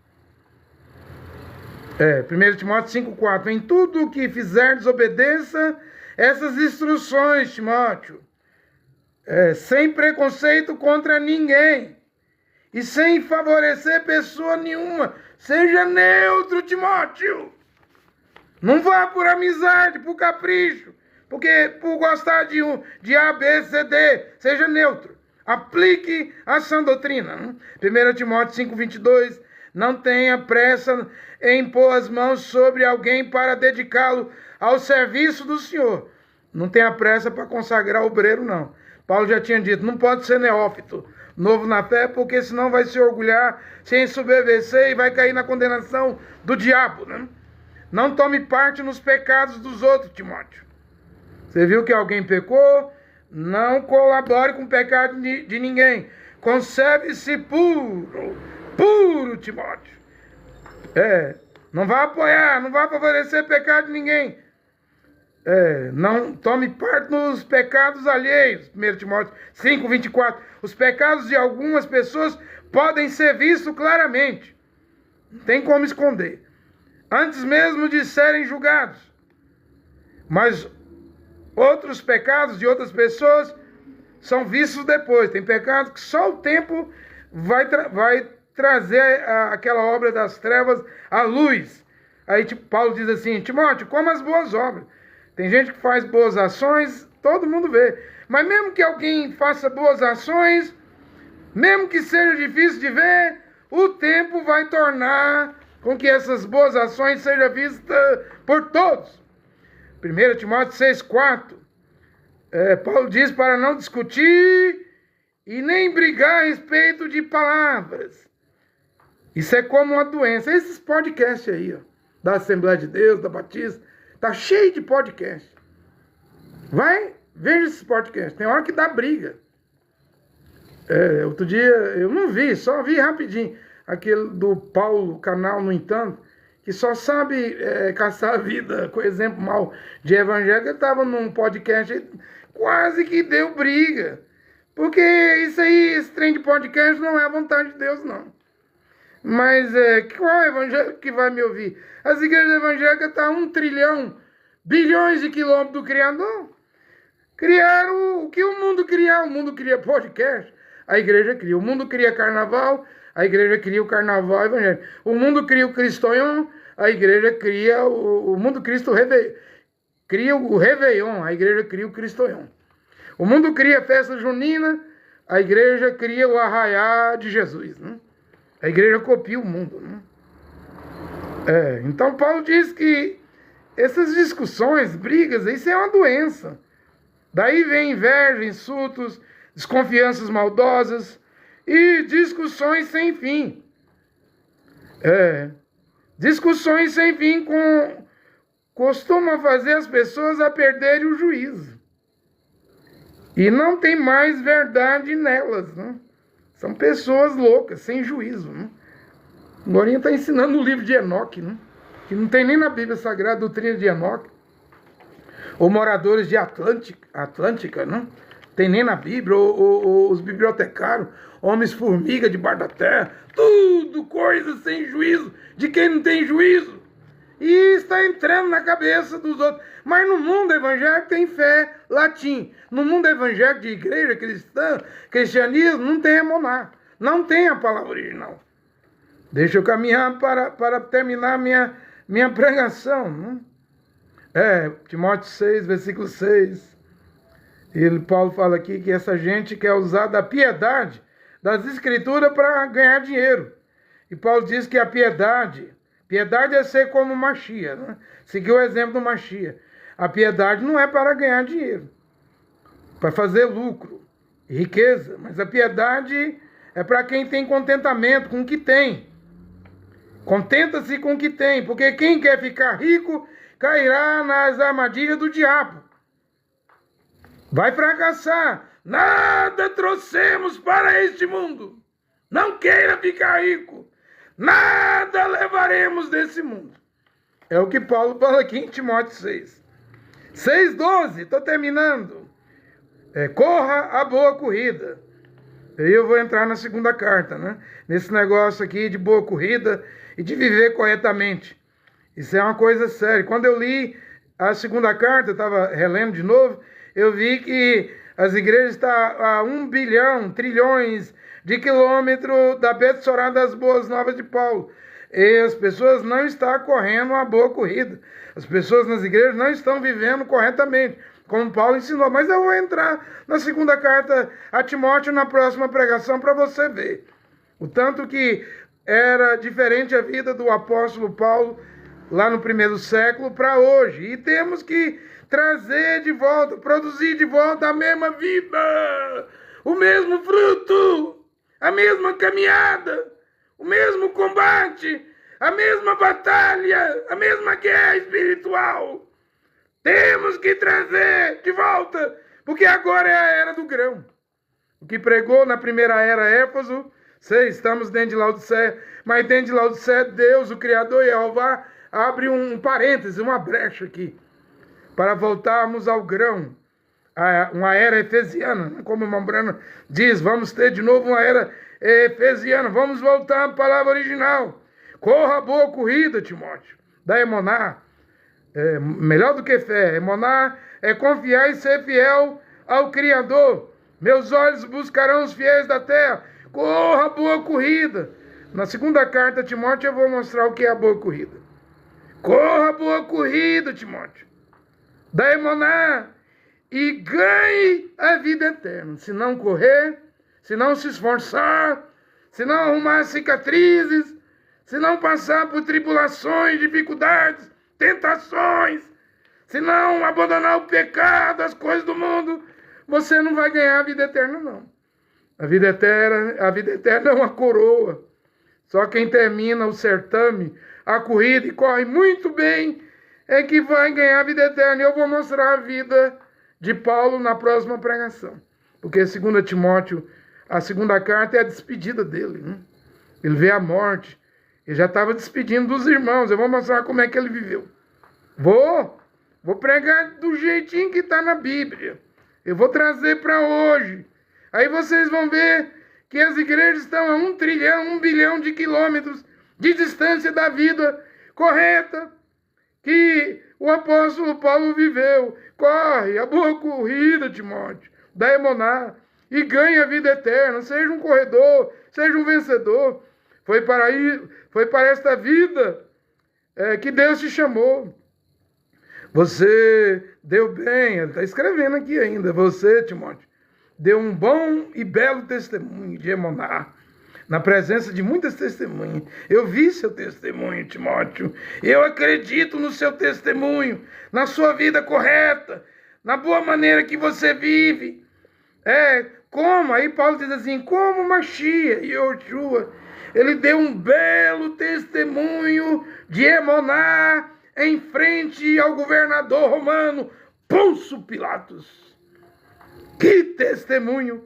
1 Timóteo 5,4. Em tudo o que fizer, desobedeça essas instruções, Timóteo. Sem preconceito contra ninguém. E sem favorecer pessoa nenhuma. Seja neutro, Timóteo. Não vá por amizade, por capricho. Porque por gostar de A, B, C, D. Seja neutro. Aplique a sã doutrina. 1 Timóteo 5,22. Não tenha pressa em pôr as mãos sobre alguém para dedicá-lo ao serviço do Senhor. Não tenha pressa para consagrar obreiro, não. Paulo já tinha dito, não pode ser neófito, novo na fé, porque senão vai se orgulhar, se ensoberbecer e vai cair na condenação do diabo, né? Não tome parte nos pecados dos outros, Timóteo. Você viu que alguém pecou? Não colabore com o pecado de ninguém. Conserve-se puro, Timóteo. Não vai apoiar, não vai favorecer pecado de ninguém. Não tome parte nos pecados alheios. 1 Timóteo 5,24. Os pecados de algumas pessoas podem ser vistos claramente. Não tem como esconder. Antes mesmo de serem julgados. Mas outros pecados de outras pessoas são vistos depois. Tem pecados que só o tempo vai trazer aquela obra das trevas à luz. Aí Paulo diz assim, Timóteo, como as boas obras. Tem gente que faz boas ações, todo mundo vê. Mas mesmo que alguém faça boas ações, mesmo que seja difícil de ver, o tempo vai tornar com que essas boas ações sejam vistas por todos. 1 Timóteo 6,4. Paulo diz para não discutir e nem brigar a respeito de palavras. Isso é como uma doença. Esses podcasts aí, ó, da Assembleia de Deus, da Batista, tá cheio de podcast. Vai, veja esses podcasts. Tem hora que dá briga. Outro dia eu não vi, só vi rapidinho. Aquele do Paulo, canal, no entanto, que só sabe caçar a vida com exemplo mal de evangélico. Ele estava num podcast, quase que deu briga. Porque isso aí, esse trem de podcast não é a vontade de Deus, não. Mas qual evangélico que vai me ouvir? As igrejas evangélicas estão a 1 trilhão, bilhões de quilômetros do Criador. Criaram o que o mundo cria. O mundo cria podcast, a igreja cria. O mundo cria carnaval, a igreja cria o carnaval evangélico. O mundo cria o Cristonhão, a igreja cria o mundo Cristo cria o Réveillon, a igreja cria o Cristonhão. O mundo cria a festa junina, a igreja cria o arraiá de Jesus, né? A igreja copia o mundo, né? Então Paulo diz que essas discussões, brigas, isso é uma doença. Daí vem inveja, insultos, desconfianças maldosas e discussões sem fim. Discussões sem fim costumam fazer as pessoas a perderem o juízo. E não tem mais verdade nelas, né? São pessoas loucas, sem juízo, né? Gorinha está ensinando o livro de Enoque, né? Que não tem nem na Bíblia Sagrada a doutrina de Enoque. Ou moradores de Atlântica, né? tem nem na Bíblia, os bibliotecários, homens formiga debaixo da terra, tudo coisa sem juízo, de quem não tem juízo. E está entrando na cabeça dos outros. Mas no mundo evangélico tem fé latim. No mundo evangélico de igreja cristã, cristianismo, não tem Emoná. Não tem a palavra original. Deixa eu caminhar para terminar minha pregação. Timóteo 6, versículo 6. Paulo fala aqui que essa gente quer usar da piedade das escrituras para ganhar dinheiro. E Paulo diz que a piedade é ser como Machia, né? Seguir o exemplo do Machia. A piedade não é para ganhar dinheiro, para fazer lucro, riqueza, mas a piedade é para quem tem contentamento com o que tem. Contenta-se com o que tem, porque quem quer ficar rico cairá nas armadilhas do diabo. Vai fracassar. Nada trouxemos para este mundo. Não queira ficar rico. Nada levaremos desse mundo. É o que Paulo fala aqui em Timóteo 6. 6,12, estou terminando. Corra a boa corrida. Aí eu vou entrar na segunda carta, né? Nesse negócio aqui de boa corrida e de viver corretamente. Isso é uma coisa séria. Quando eu li a segunda carta, eu estava relendo de novo, eu vi que as igrejas estão a 1 bilhão, trilhões de quilômetros da Betsorá das Boas Novas de Paulo. E as pessoas não estão correndo uma boa corrida. As pessoas nas igrejas não estão vivendo corretamente, como Paulo ensinou. Mas eu vou entrar na segunda carta a Timóteo na próxima pregação para você ver o tanto que era diferente a vida do apóstolo Paulo lá no primeiro século para hoje. E temos que trazer de volta, produzir de volta a mesma vida, o mesmo fruto, a mesma caminhada, o mesmo combate, a mesma batalha, a mesma guerra espiritual. Temos que trazer de volta, porque agora é a era do grão. O que pregou na primeira era Éfeso, estamos dentro de Laodiceia, mas dentro de Laodiceia, Deus, o Criador Jeová, abre um parêntese, uma brecha aqui, para voltarmos ao grão, uma era efesiana, como o Mambrano diz, vamos ter de novo uma era efesiana, vamos voltar à palavra original. Corra a boa corrida, Timóteo, da Emoná. Melhor do que fé, Emoná é confiar e ser fiel ao Criador. Meus olhos buscarão os fiéis da terra. Corra a boa corrida. Na segunda carta a Timóteo eu vou mostrar o que é a boa corrida. Corra a boa corrida, Timóteo, da Emoná, e ganhe a vida eterna. Se não correr, se não se esforçar, se não arrumar cicatrizes, se não passar por tribulações, dificuldades, tentações, se não abandonar o pecado, as coisas do mundo, você não vai ganhar a vida eterna, não. A vida eterna é uma coroa. Só quem termina o certame, a corrida e corre muito bem, é que vai ganhar a vida eterna. E eu vou mostrar a vida de Paulo na próxima pregação. Porque 2 Timóteo, a segunda carta é a despedida dele, né? Ele vê a morte. Ele já estava despedindo dos irmãos. Eu vou mostrar como é que ele viveu. Vou pregar do jeitinho que está na Bíblia. Eu vou trazer para hoje. Aí vocês vão ver que as igrejas estão a 1 trilhão, 1 bilhão de quilômetros de distância da vida correta que o apóstolo Paulo viveu. Corre a boa corrida, Timóteo, da Emoná, e ganhe a vida eterna. Seja um corredor, seja um vencedor. Foi para esta vida que Deus te chamou. Você deu bem, ele está escrevendo aqui ainda, você, Timóteo, deu um bom e belo testemunho de Emoná, na presença de muitas testemunhas. Eu vi seu testemunho, Timóteo. Eu acredito no seu testemunho, na sua vida correta, na boa maneira que você vive. Como? Aí Paulo diz assim, como Machia e Yoshua, ele deu um belo testemunho de Emoná em frente ao governador romano, Pôncio Pilatos. Que testemunho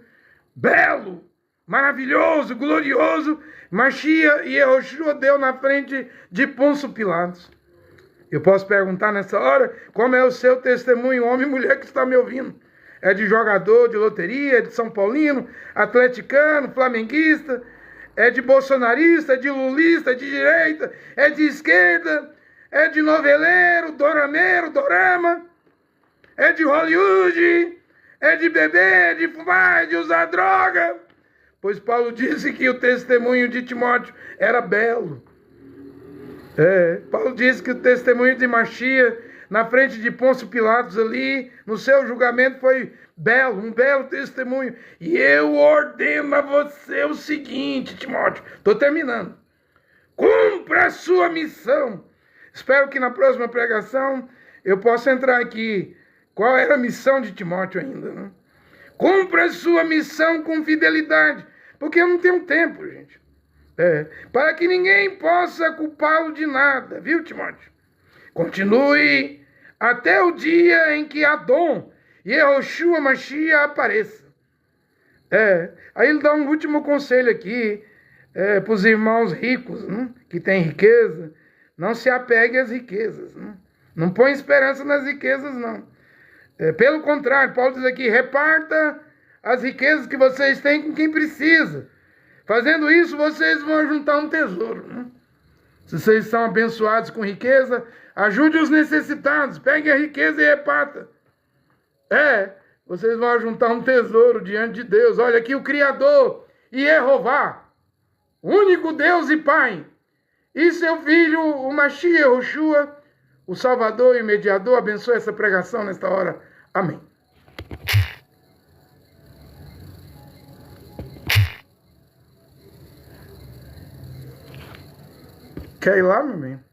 belo, maravilhoso, glorioso, Machia e Yoshua deu na frente de Pôncio Pilatos. Eu posso perguntar nessa hora, como é o seu testemunho, homem e mulher que está me ouvindo? é de jogador de loteria, é de São Paulino, atleticano, flamenguista, é de bolsonarista, é de lulista, é de direita, é de esquerda, é de noveleiro, dorameiro, dorama, é de Hollywood, é de beber, é de fumar, é de usar droga. Pois Paulo disse que o testemunho de Timóteo era belo. Paulo disse que o testemunho de Machia, na frente de Pôncio Pilatos ali, no seu julgamento, foi belo, um belo testemunho. E eu ordeno a você o seguinte, Timóteo, estou terminando. Cumpra a sua missão. Espero que na próxima pregação eu possa entrar aqui. Qual era a missão de Timóteo ainda, né? Cumpra a sua missão com fidelidade, porque eu não tenho tempo, gente. Para que ninguém possa culpá-lo de nada, viu, Timóteo? Continue até o dia em que Adão e Yehoshua Mashiach apareça. Aí ele dá um último conselho aqui para os irmãos ricos, né, que têm riqueza. Não se apegue às riquezas. Né? Não põe esperança nas riquezas, não. Pelo contrário, Paulo diz aqui, reparta as riquezas que vocês têm com quem precisa. Fazendo isso, vocês vão juntar um tesouro. Né? Se vocês são abençoados com riqueza, ajude os necessitados, pegue a riqueza e reparta. Vocês vão juntar um tesouro diante de Deus. Olha aqui o Criador, Yehová, único Deus e Pai, e seu Filho, o Mashiach Yehoshua, o Salvador e Mediador. Abençoe essa pregação nesta hora. Amém. Quer ir lá, meu bem?